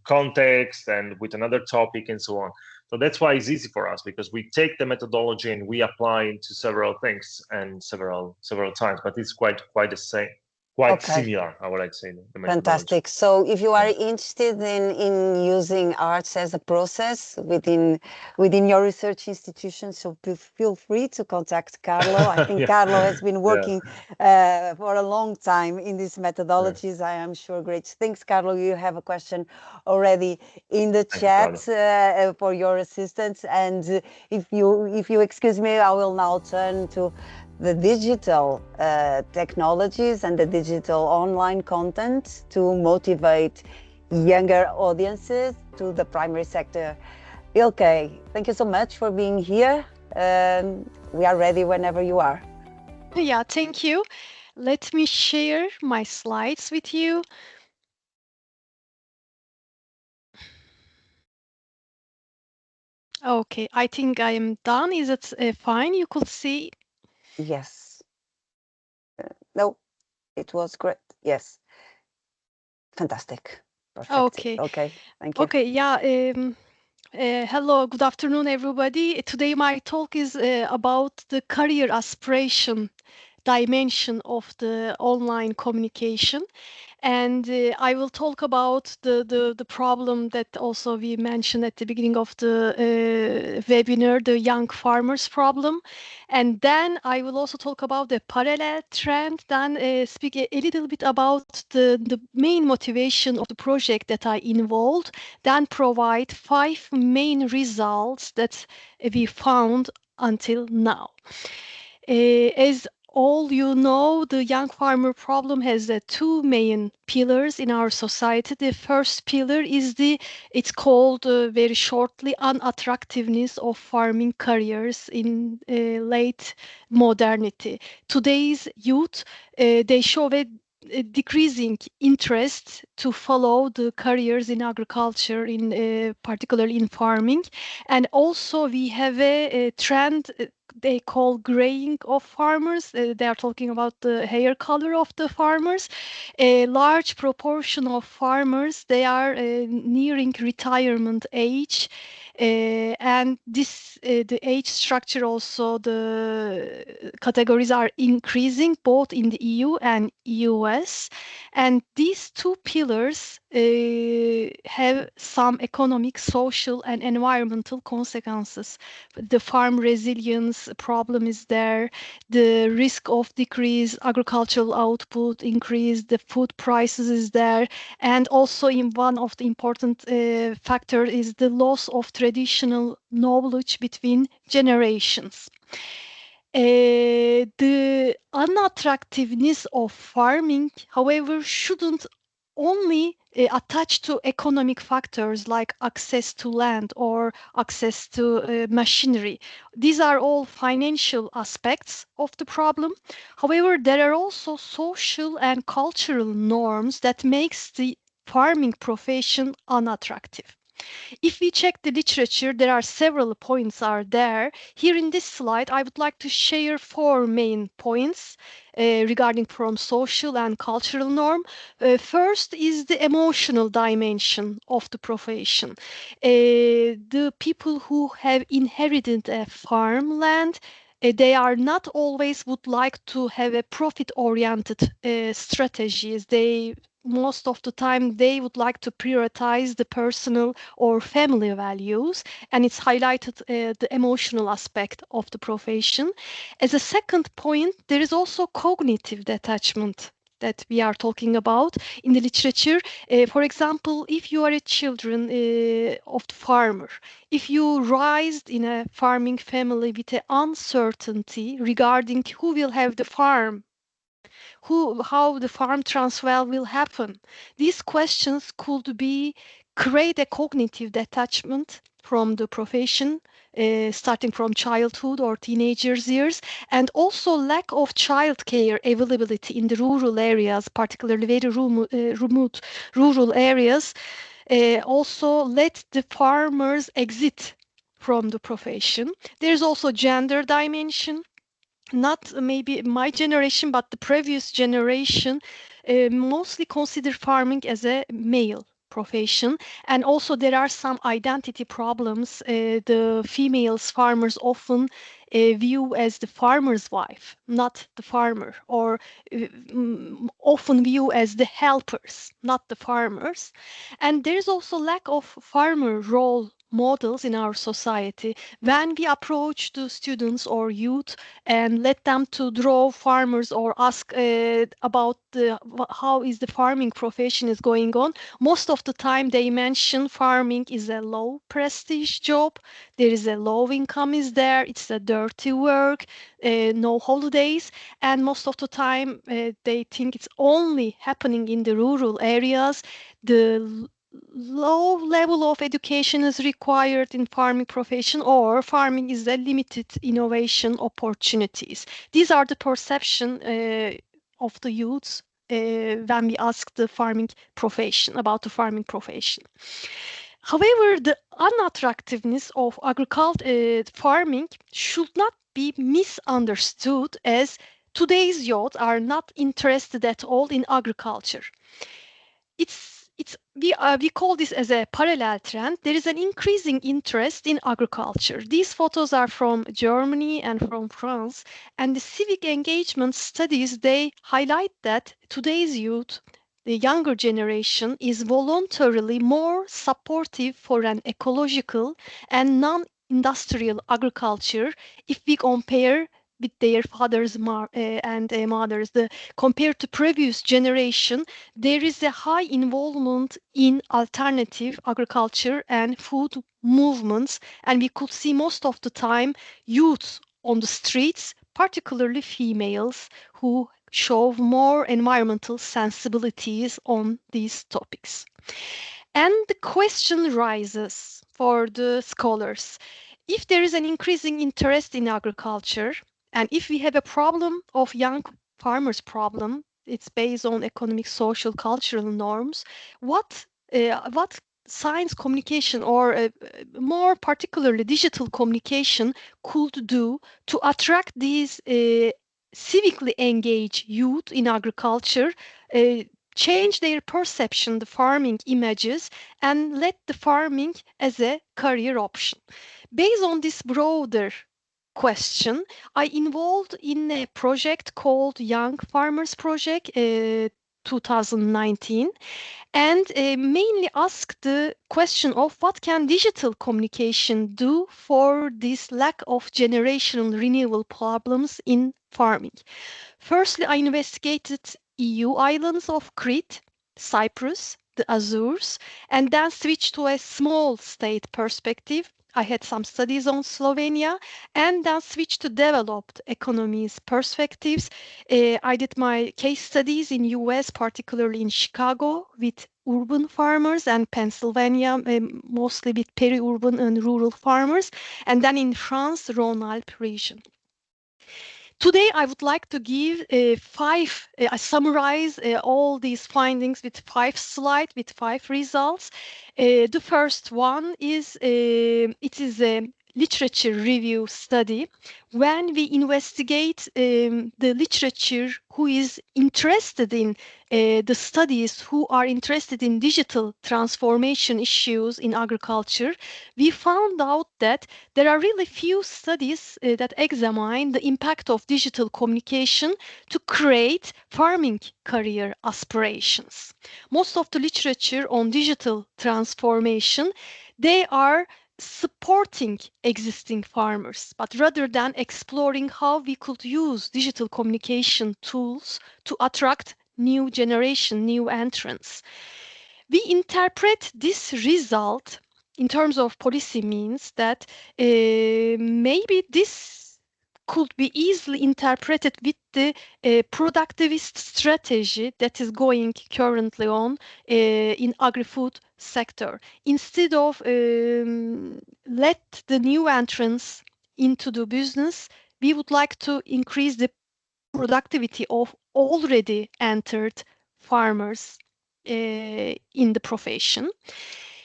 context and with another topic and so on. So that's why it's easy for us, because we take the methodology and we apply it to several things and several times, but it's quite the same. Quite similar, I would like to say. Fantastic. So if you are interested in using arts as a process within your research institution, so feel free to contact Carlo. I think Carlo has been working for a long time in these methodologies. I am sure great things. Carlo, you have a question already in the chat for your assistance. And if you excuse me, I will now turn to the digital technologies and the digital online content to motivate younger audiences to the primary sector. İlkay, thank you so much for being here. We are ready whenever you are. Yeah, thank you. Let me share my slides with you. Okay, I think I am done. Is it fine? You could see? Yes. No, it was great. Yes. Fantastic. Perfect. Okay, thank you. Okay, yeah. Hello, good afternoon, everybody. Today my talk is about the career aspiration dimension of the online communication. And I will talk about the problem that also we mentioned at the beginning of the webinar, the young farmers problem. And then I will also talk about the parallel trend, then speak a little bit about the main motivation of the project that I involved, then provide 5 main results that we found until now. As all you know, the young farmer problem has 2 main pillars in our society. The first pillar is it's called very shortly unattractiveness of farming careers in late modernity. Today's youth, they show a decreasing interest to follow the careers in agriculture, in particularly in farming, and also we have a trend they call graying of farmers. They are talking about the hair color of the farmers. A large proportion of farmers, they are nearing retirement age. And the age structure also, the categories are increasing both in the EU and US. And these 2 pillars have some economic, social, and environmental consequences. The farm resilience problem is there, the risk of decreased agricultural output increase, the food prices is there, and also in one of the important factor is the loss of traditional knowledge between generations. The unattractiveness of farming, however, shouldn't only attach to economic factors like access to land or access to machinery. These are all financial aspects of the problem. However, there are also social and cultural norms that makes the farming profession unattractive. If we check the literature, there are several points are there. Here in this slide, I would like to share 4 main points regarding from social and cultural norm. First is the emotional dimension of the profession. The people who have inherited a farmland, they are not always would like to have a profit-oriented strategies. Most of the time they would like to prioritize the personal or family values, and it's highlighted the emotional aspect of the profession. As a second point, there is also cognitive detachment that we are talking about in the literature. For example, if you are a children of the farmer, if you raised in a farming family with an uncertainty regarding who will have the farm, how the farm transfer will happen. These questions could be create a cognitive detachment from the profession, starting from childhood or teenagers years, and also lack of childcare availability in the rural areas, particularly very remote rural areas, also let the farmers exit from the profession. There's also gender dimension. Not maybe my generation, but the previous generation mostly consider farming as a male profession. And also there are some identity problems. The females farmers often view as the farmer's wife, not the farmer, or often view as the helpers, not the farmers. And there's also lack of farmer role models in our society. When we approach the students or youth and let them to draw farmers or ask about how is the farming profession is going on, most of the time they mention farming is a low prestige job, there is a low income is there, it's a dirty work, no holidays, and most of the time they think it's only happening in the rural areas. The low level of education is required in farming profession, or farming is a limited innovation opportunities. These are the perception of the youths when we ask the farming profession about the farming profession. However, the unattractiveness of agriculture farming should not be misunderstood as today's youth are not interested at all in agriculture. We call this as a parallel trend. There is an increasing interest in agriculture. These photos are from Germany and from France, and the civic engagement studies, they highlight that today's youth the younger generation is voluntarily more supportive for an ecological and non-industrial agriculture if we compare with their fathers and mothers. Compared to previous generation, there is a high involvement in alternative agriculture and food movements, and we could see most of the time youth on the streets, particularly females, who show more environmental sensibilities on these topics. And the question rises for the scholars. If there is an increasing interest in agriculture, and if we have a problem of young farmers problem, it's based on economic, social, cultural norms, what science communication or more particularly digital communication could do to attract these civically engaged youth in agriculture, change their perception, the farming images, and let the farming as a career option. Based on this broader question, I involved in a project called Young Farmers Project 2019, and mainly asked the question of what can digital communication do for this lack of generational renewal problems in farming. Firstly, I investigated EU islands of Crete, Cyprus, the Azores, and then switched to a small state perspective. I had some studies on Slovenia and then switched to developed economies perspectives. I did my case studies in US, particularly in Chicago, with urban farmers, and Pennsylvania, mostly with peri-urban and rural farmers, and then in France, Rhône-Alpes region. Today, I would like to give I summarize all these findings with 5 slides, with 5 results. The first one is, it is a literature review study. When we investigate the literature who is interested in the studies, who are interested in digital transformation issues in agriculture, we found out that there are really few studies that examine the impact of digital communication to create farming career aspirations. Most of the literature on digital transformation, they are supporting existing farmers, but rather than exploring how we could use digital communication tools to attract new generation, new entrants. We interpret this result in terms of policy means that maybe this could be easily interpreted with the productivist strategy that is going currently on in agri-food sector. Instead of let the new entrants into the business, we would like to increase the productivity of already entered farmers in the profession.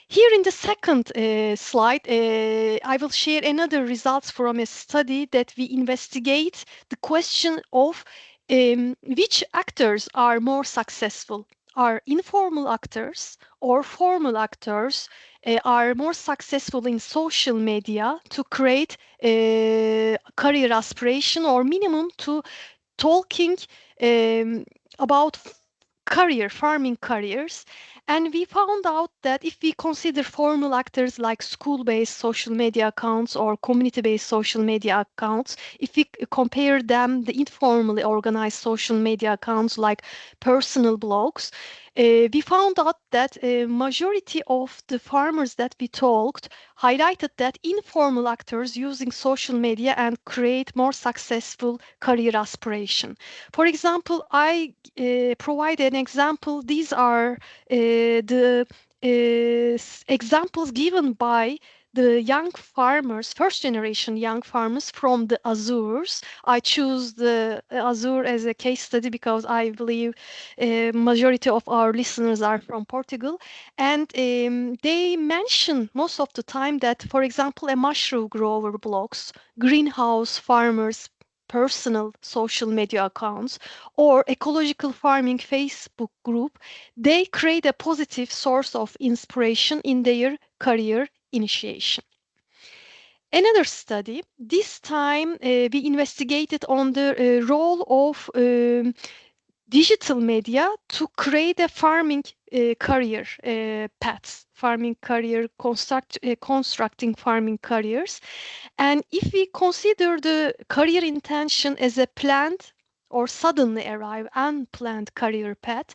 Here in the second slide, I will share another results from a study that we investigate the question of which actors are more successful. Are informal actors or formal actors are more successful in social media to create career aspiration or minimum to talking about farming careers, and we found out that if we consider formal actors like school-based social media accounts or community-based social media accounts, if we compare them the informally organized social media accounts like personal blogs, we found out that a majority of the farmers that we talked highlighted that informal actors using social media and create more successful career aspiration. For example, I provide an example. These are the examples given by the young farmers, first generation young farmers from the Azores. I choose the Azure as a case study because I believe majority of our listeners are from Portugal. And they mention most of the time that, for example, a mushroom grower blogs, greenhouse farmers, personal social media accounts, or ecological farming Facebook group, they create a positive source of inspiration in their career initiation. Another study, this time we investigated on the role of digital media to create a farming career paths, farming career, constructing farming careers. And if we consider the career intention as a planned or suddenly arrive unplanned career path,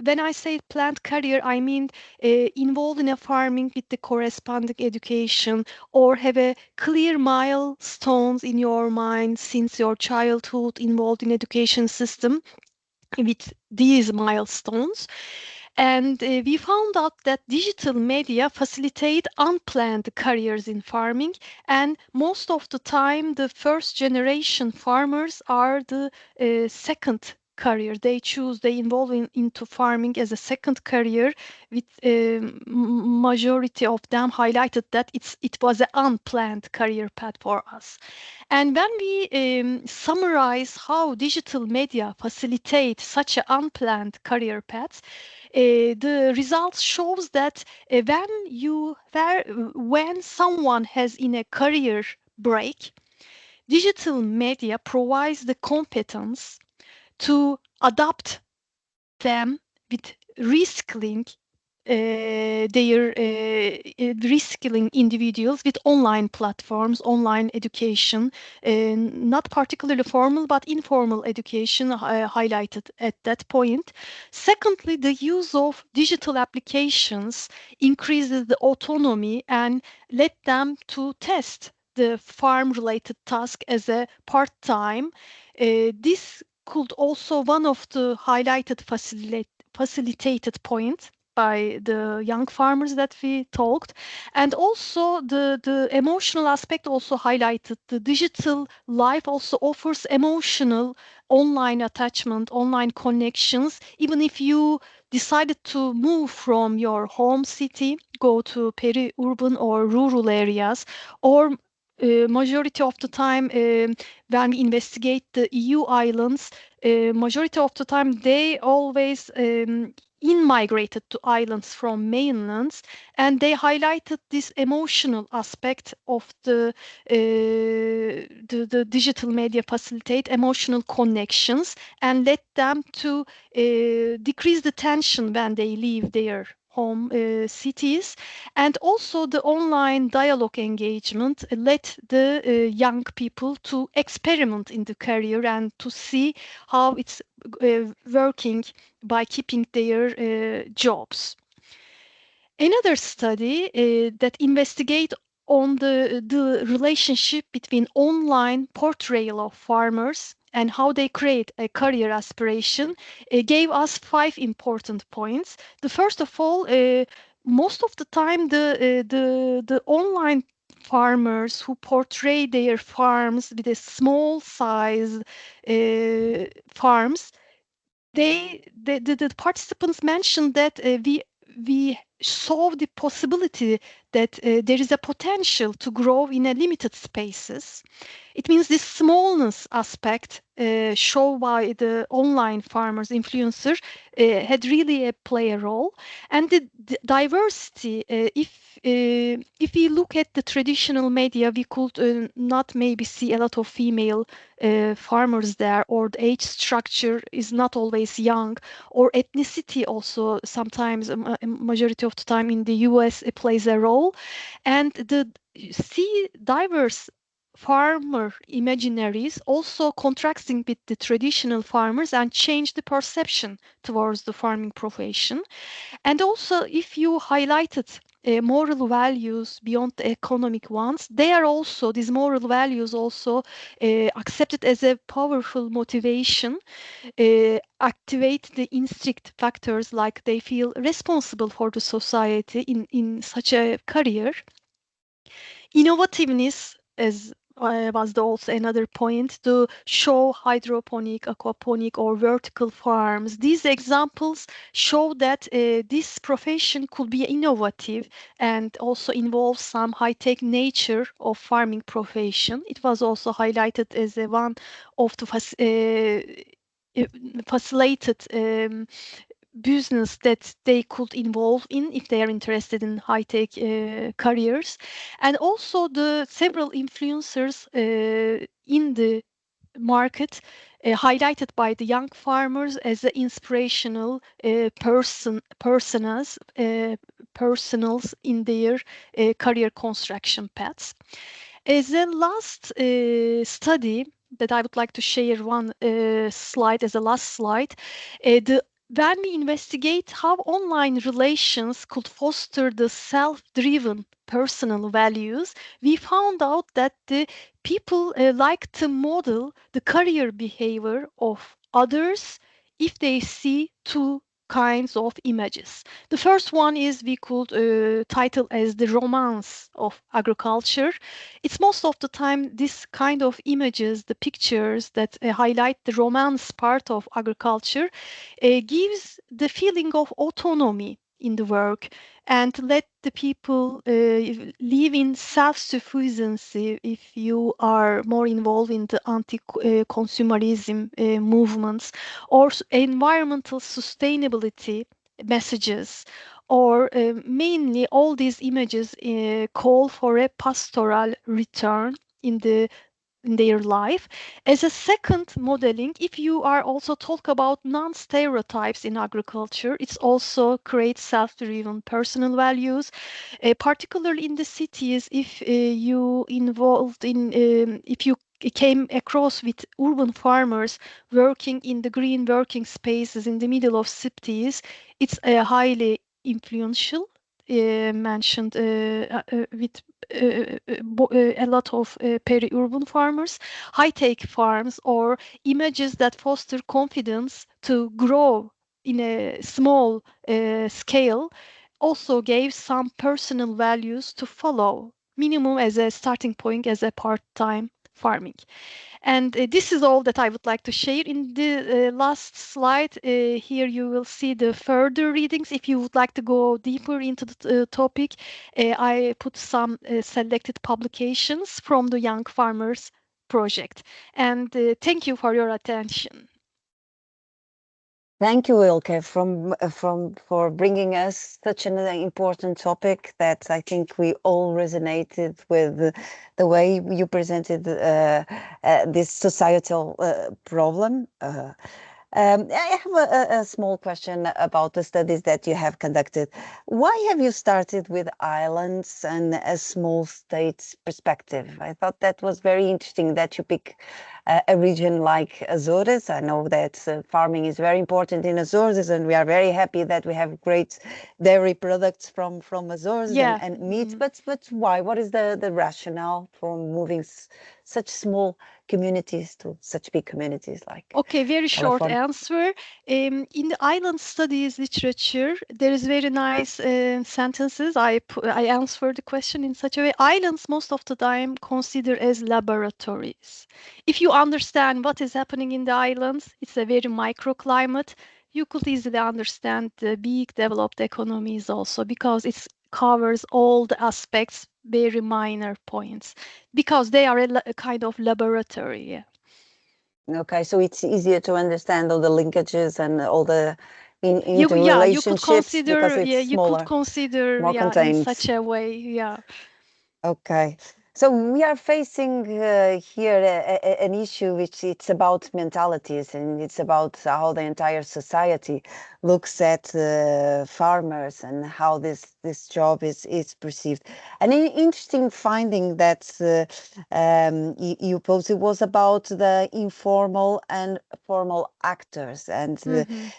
when I say planned career, I mean involved in a farming with the corresponding education, or have a clear milestones in your mind since your childhood involved in education system with these milestones. And we found out that digital media facilitate unplanned careers in farming, and most of the time the first generation farmers are the second career they involve into farming as a second career, with majority of them highlighted that it was an unplanned career path for us. And when we summarize how digital media facilitate such an unplanned career path, the results shows that when someone has in a career break, digital media provides the competence to adapt them with reskilling their reskilling individuals with online platforms, online education, not particularly formal but informal education highlighted at that point. Secondly, the use of digital applications increases the autonomy and let them to test the farm-related task as a part-time. This could also one of the highlighted facilitated point by the young farmers that we talked. And also the emotional aspect also highlighted. The digital life also offers emotional online attachment, online connections. Even if you decided to move from your home city, go to peri-urban or rural areas, or majority of the time when we investigate the EU islands, majority of the time they always in-migrated to islands from mainlands, and they highlighted this emotional aspect of the digital media facilitate emotional connections and let them to decrease the tension when they leave their home cities. And also the online dialogue engagement let the young people to experiment in the career and to see how it's working by keeping their jobs. Another study that investigate on the relationship between online portrayal of farmers and how they create a career aspiration gave us 5 important points. The first of all, most of the time the online farmers who portray their farms with a small size farms, the participants mentioned that we saw the possibility that there is a potential to grow in a limited spaces. It means this smallness aspect shown by the online farmers influencer had really play a role. And the diversity, if we look at the traditional media, we could not maybe see a lot of female farmers there, or the age structure is not always young, or ethnicity also sometimes majority of the time in the US it plays a role. And the see diverse farmer imaginaries also contrasting with the traditional farmers and change the perception towards the farming profession. And also, if you highlighted moral values beyond the economic ones, they are also, these moral values also accepted as a powerful motivation, activate the instinct factors like they feel responsible for the society in such a career. Innovativeness as was also another point to show hydroponic, aquaponic, or vertical farms. These examples show that this profession could be innovative and also involve some high-tech nature of farming profession. It was also highlighted as one of the facilitated business that they could involve in if they are interested in high-tech careers. And also the several influencers in the market highlighted by the young farmers as the inspirational personas in their career construction paths. As a last study that I would like to share one slide as a last slide, when we investigate how online relations could foster the self-driven personal values, we found out that the people like to model the career behavior of others if they see two kinds of images. The first one is we could title as the romance of agriculture. It's most of the time this kind of images, the pictures that highlight the romance part of agriculture, gives the feeling of autonomy in the work and let the people live in self-sufficiency if you are more involved in the anti-consumerism movements or environmental sustainability messages, or mainly all these images call for a pastoral return in their life. As a second modeling, if you are also talk about non-stereotypes in agriculture, it's also creates self-driven personal values, particularly in the cities. If you involved in, if you came across with urban farmers working in the green working spaces in the middle of cities, it's highly influential. Mentioned with a lot of peri-urban farmers, high-tech farms, or images that foster confidence to grow in a small scale also gave some personal values to follow, minimum as a starting point as a part-time farming. And this is all that I would like to share. In the last slide, here you will see the further readings. If you would like to go deeper into the topic, I put some selected publications from the Young Farmers Project. And thank you for your attention. Thank you, Ilkay, for bringing us such an important topic that I think we all resonated with the way you presented this societal problem. I have a small question about the studies that you have conducted. Why have you started with islands and a small states perspective? I thought that was very interesting that you pick a region like Azores. I know that farming is very important in Azores, and we are very happy that we have great dairy products from Azores and meat. But why? What is the rationale for moving such small communities to such big communities like Okay, very short California? answer. In the island studies literature, there is very nice sentences. I answer the question in such a way. Islands most of the time consider as laboratories. If you understand what is happening in the islands, it's a very microclimate. You could easily understand the big developed economies also, because it covers all the aspects, very minor points, because they are a kind of laboratory. Yeah. Okay, so it's easier to understand all the linkages and all the interrelationships because it's you could smaller, consider, more yeah, in contained. such a way, yeah. Okay, so we are facing here an issue which it's about mentalities, and it's about how the entire society looks at farmers and how this job is perceived. An interesting finding that you posted was about the informal and formal actors, and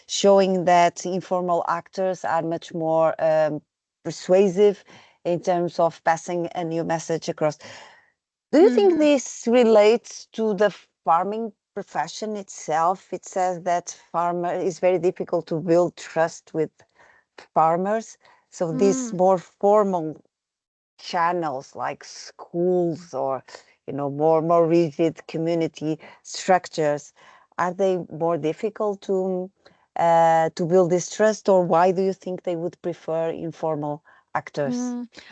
showing that informal actors are much more persuasive in terms of passing a new message across. Do you think this relates to the farming profession itself? It says that it's very difficult to build trust with farmers. So these more formal channels like schools or more rigid community structures, are they more difficult to build this trust, or why do you think they would prefer informal actors?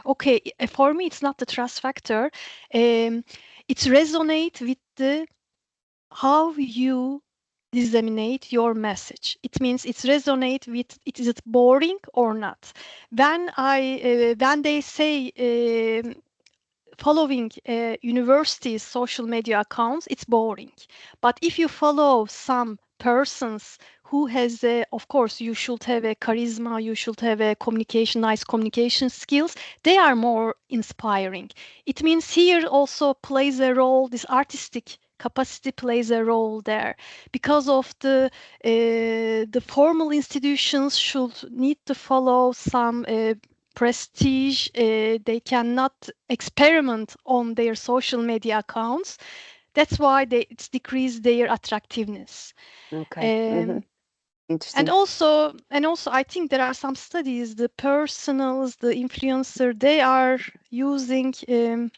Okay, for me, it's not the trust factor. It's resonate with the how you disseminate your message. It means it's resonate with is it boring or not. When they say following universities' social media accounts, it's boring. But if you follow some persons who has, of course, you should have a charisma, you should have a nice communication skills. They are more inspiring. It means here also plays a role, this artistic capacity plays a role there, because of the formal institutions should need to follow some prestige. They cannot experiment on their social media accounts. That's why it's decreased their attractiveness. Okay. Interesting. And also, I think there are some studies, the personals, the influencer, they are using in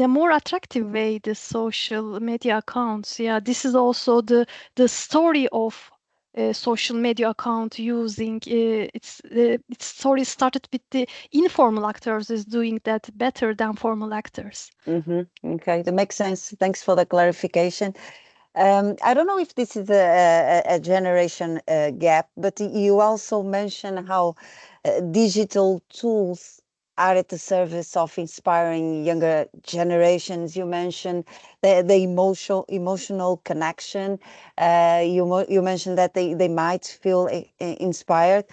a more attractive way the social media accounts. Yeah, this is also the story of social media account using. Its story started with the informal actors is doing that better than formal actors. Okay, that makes sense. Thanks for the clarification. I don't know if this is a generation gap, but you also mentioned how digital tools are at the service of inspiring younger generations. You mentioned the emotional connection. You mentioned that they might feel inspired.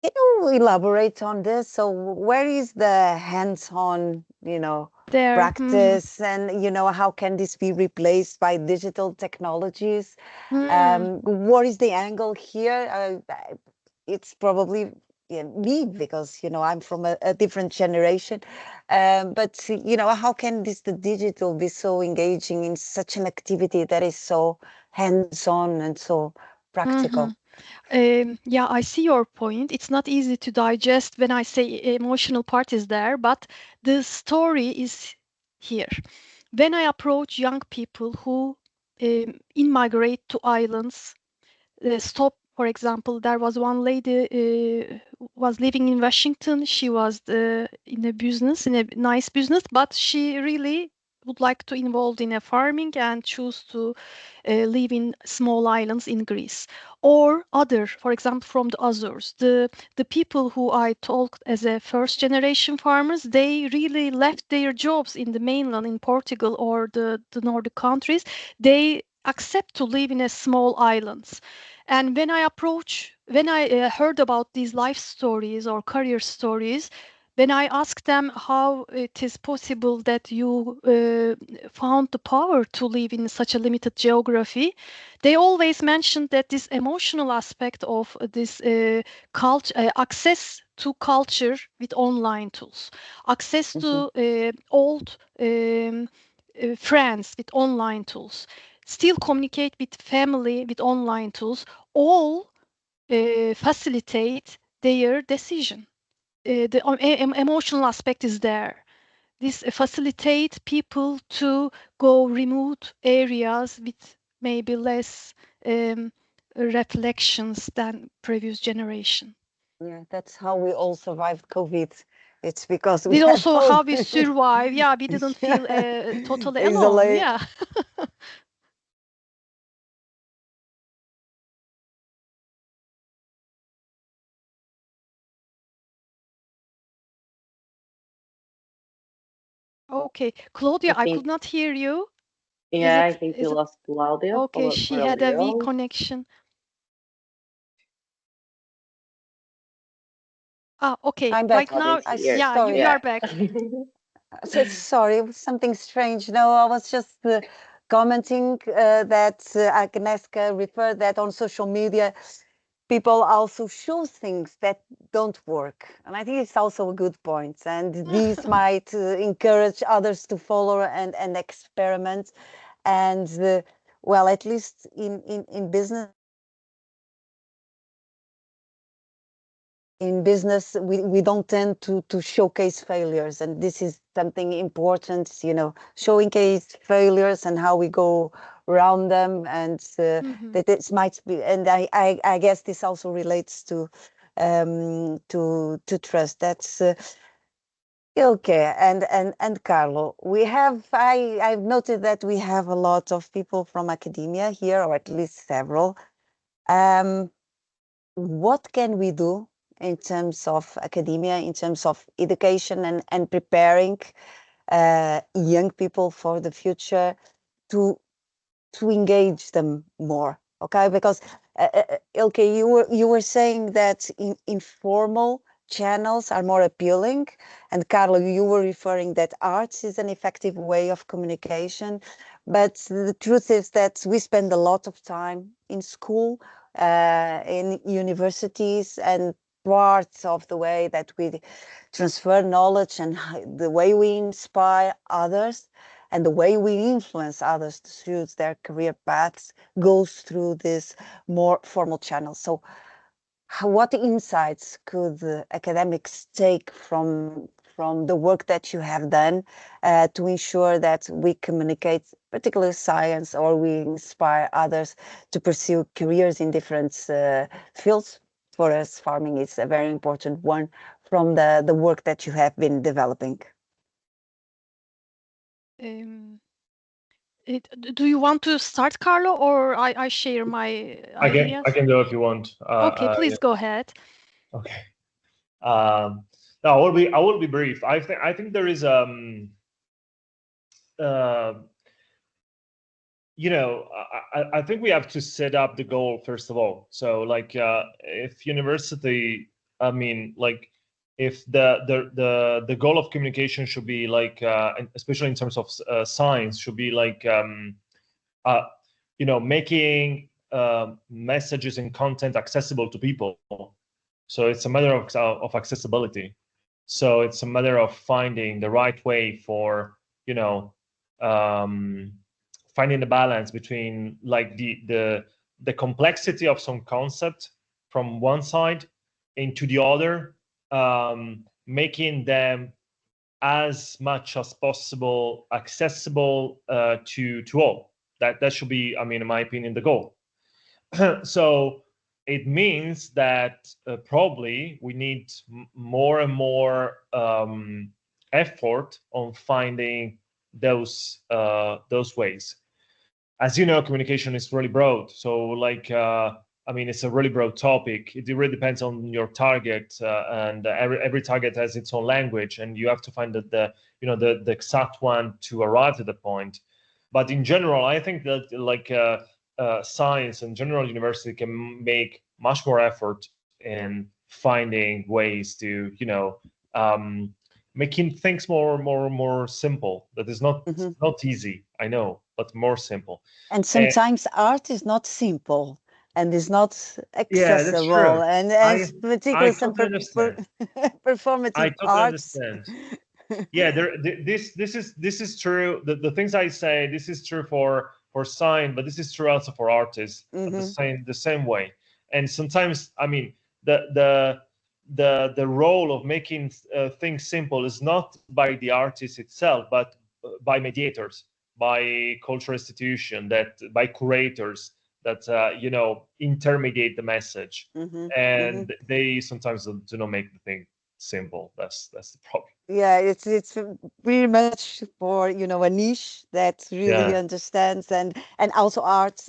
Can you elaborate on this? So where is the hands-on, There. practice, and how can this be replaced by digital technologies? What is the angle here? It's probably me, because I'm from a different generation. But how can the digital be so engaging in such an activity that is so hands-on and so practical? Yeah, I see your point. It's not easy to digest when I say emotional part is there, but the story is here. When I approach young people who immigrate to islands, stop, for example, there was one lady was living in Washington. She was in a business, in a nice business, but she really would like to involve in a farming and choose to live in small islands in Greece, or other, for example, from the Azores. The people who I talked as a first generation farmers, they really left their jobs in the mainland, in Portugal or the Nordic countries. They accept to live in a small islands. And when I heard about these life stories or career stories, when I asked them how it is possible that you found the power to live in such a limited geography, they always mentioned that this emotional aspect of this culture, access to culture with online tools, access to old friends with online tools, still communicate with family with online tools, all facilitate their decision. The emotional aspect is there. This facilitate people to go remote areas with maybe less reflections than previous generation. Yeah, that's how we all survived COVID. It's because we This had also all how we survive. Yeah, we didn't feel totally alone. isolate. Yeah. Okay, Claudia, I could not hear you. Yeah, I think we lost Claudia Okay, for she a had a weak little. connection. Okay. I'm Right back. now, Here. yeah, Sorry. you are back. Sorry, it was something strange. No, I was just commenting that Agnieszka referred that on social media, people also show things that don't work. And I think it's also a good point. And these might encourage others to follow and experiment. And well, at least in business, we don't tend to showcase failures, and this is something important, showing case failures and how we go around them, and that this might be, and I guess this also relates to trust. That's okay. And Carlo, I've noted that we have a lot of people from academia here, or at least several. What can we do in terms of academia, in terms of education and preparing young people for the future to engage them more. Okay, because Ilkay, you were saying that informal channels are more appealing, and Carlo, you were referring that arts is an effective way of communication. But the truth is that we spend a lot of time in school, in universities, and parts of the way that we transfer knowledge and the way we inspire others and the way we influence others to choose their career paths goes through this more formal channels. So what insights could academics take from the work that you have done to ensure that we communicate particular science, or we inspire others to pursue careers in different fields? For us, farming is a very important one from the work that you have been developing. Do you want to start, Carlo, or I share my ideas? I can go if you want. Okay, please go ahead. Okay. No, I will be brief. I think there is you know, I think we have to set up the goal first of all. So like if university, I mean, like if the goal of communication should be like especially in terms of science, should be like you know, making messages and content accessible to people. So it's a matter of accessibility. So it's a matter of finding the right way for, you know, finding the balance between like the complexity of some concept from one side into the other, making them as much as possible accessible to all. That should be, I mean, in my opinion, the goal. So it means that probably we need more and more effort on finding those ways. As you know, communication is really broad. So like, I mean, it's a really broad topic. It really depends on your target, and every target has its own language, and you have to find the you know the exact one to arrive to the point. But in general, I think that like science and general university can make much more effort in finding ways to, you know, making things more simple. That is not not easy, I know, but more simple. And sometimes art is not simple and is not accessible. Yeah, and particularly some performative arts. Understand. Yeah, this is true. The things I say, this is true for science, but this is true also for artists. The same way. And sometimes, I mean, the role of making things simple is not by the artist itself, but by mediators, by cultural institution, that by curators that you know, intermediate the message, and they sometimes do not make the thing simple. That's the problem. Yeah, it's very much for, you know, a niche that really understands, and also art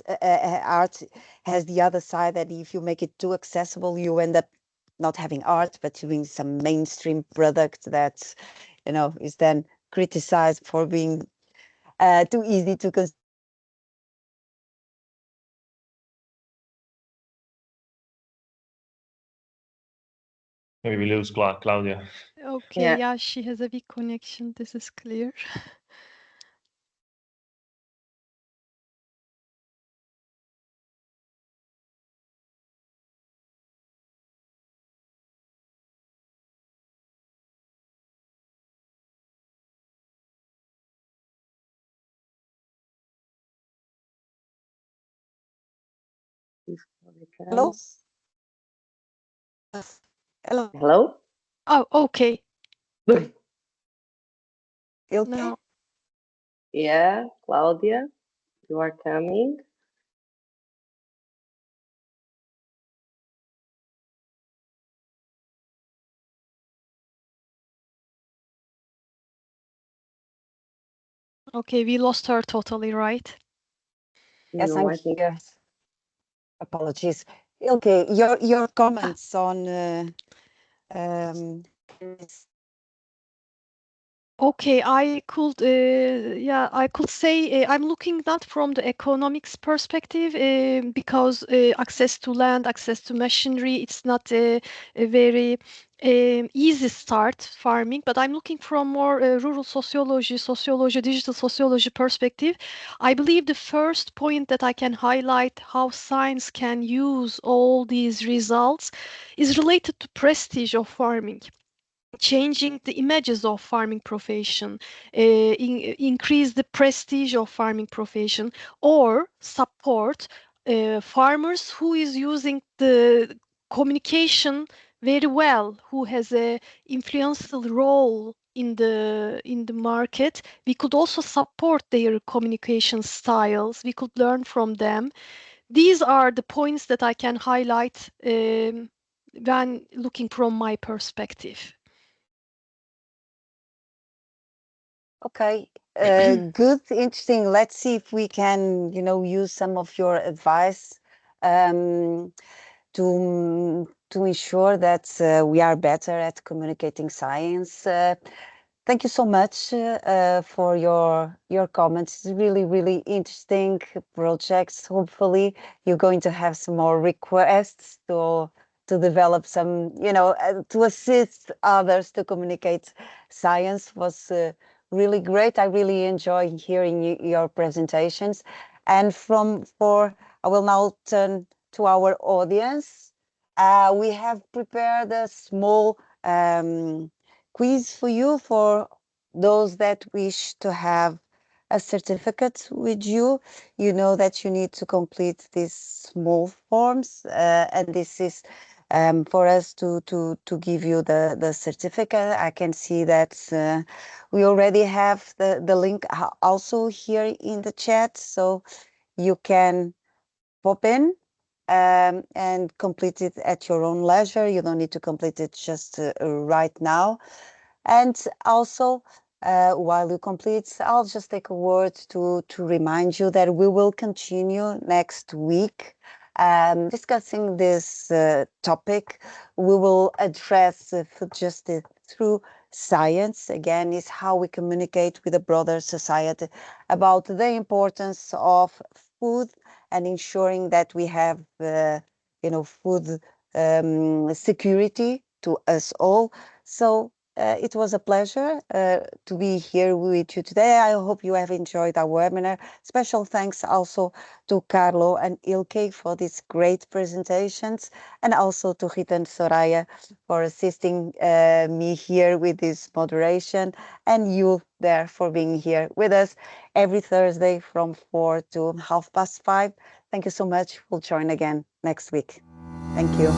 has the other side, that if you make it too accessible, you end up not having art, but doing some mainstream product that, you know, is then criticized for being too easy to consume. Maybe we lose Claudia. Okay, yeah, she has a weak connection. This is clear. Hello? Hello? Hello? Oh, okay. Okay. No. Yeah, Claudia, you are coming. Okay, we lost her totally, right? Yes, No, I'm here. Apologies. Okay, your comments on Okay, I could, I could say I'm looking not from the economics perspective because access to land, access to machinery, it's not a very easy start farming, but I'm looking from more rural sociology, digital sociology perspective. I believe the first point that I can highlight how science can use all these results is related to prestige of farming, changing the images of farming profession, increase the prestige of farming profession, or support farmers who is using the communication very well, who has a influential role in the market. We could also support their communication styles. We could learn from them. These are the points that I can highlight when looking from my perspective. Okay, good, interesting. Let's see if we can, use some of your advice um, to ensure that we are better at communicating science. Thank you so much for your comments. It's really, really interesting projects. Hopefully, you're going to have some more requests to develop some, to assist others to communicate science. Was really great. I really enjoy hearing your presentations. And I will now turn to our audience. We have prepared a small quiz for you, for those that wish to have a certificate with you. You know that you need to complete these small forms, and this is for us to give you the certificate. I can see that we already have the link also here in the chat, so you can pop in and complete it at your own leisure. You don't need to complete it just right now. And also, while you complete, I'll just take a word to remind you that we will continue next week discussing this topic. We will address food justice through science. Again, is how we communicate with a broader society about the importance of food and ensuring that we have, food security to us all. So it was a pleasure to be here with you today. I hope you have enjoyed our webinar. Special thanks also to Carlo and İlkay for these great presentations, and also to Rita and Soraya for assisting me here with this moderation, and you there for being here with us every Thursday from 4 to 5:30. Thank you so much. We'll join again next week. Thank you.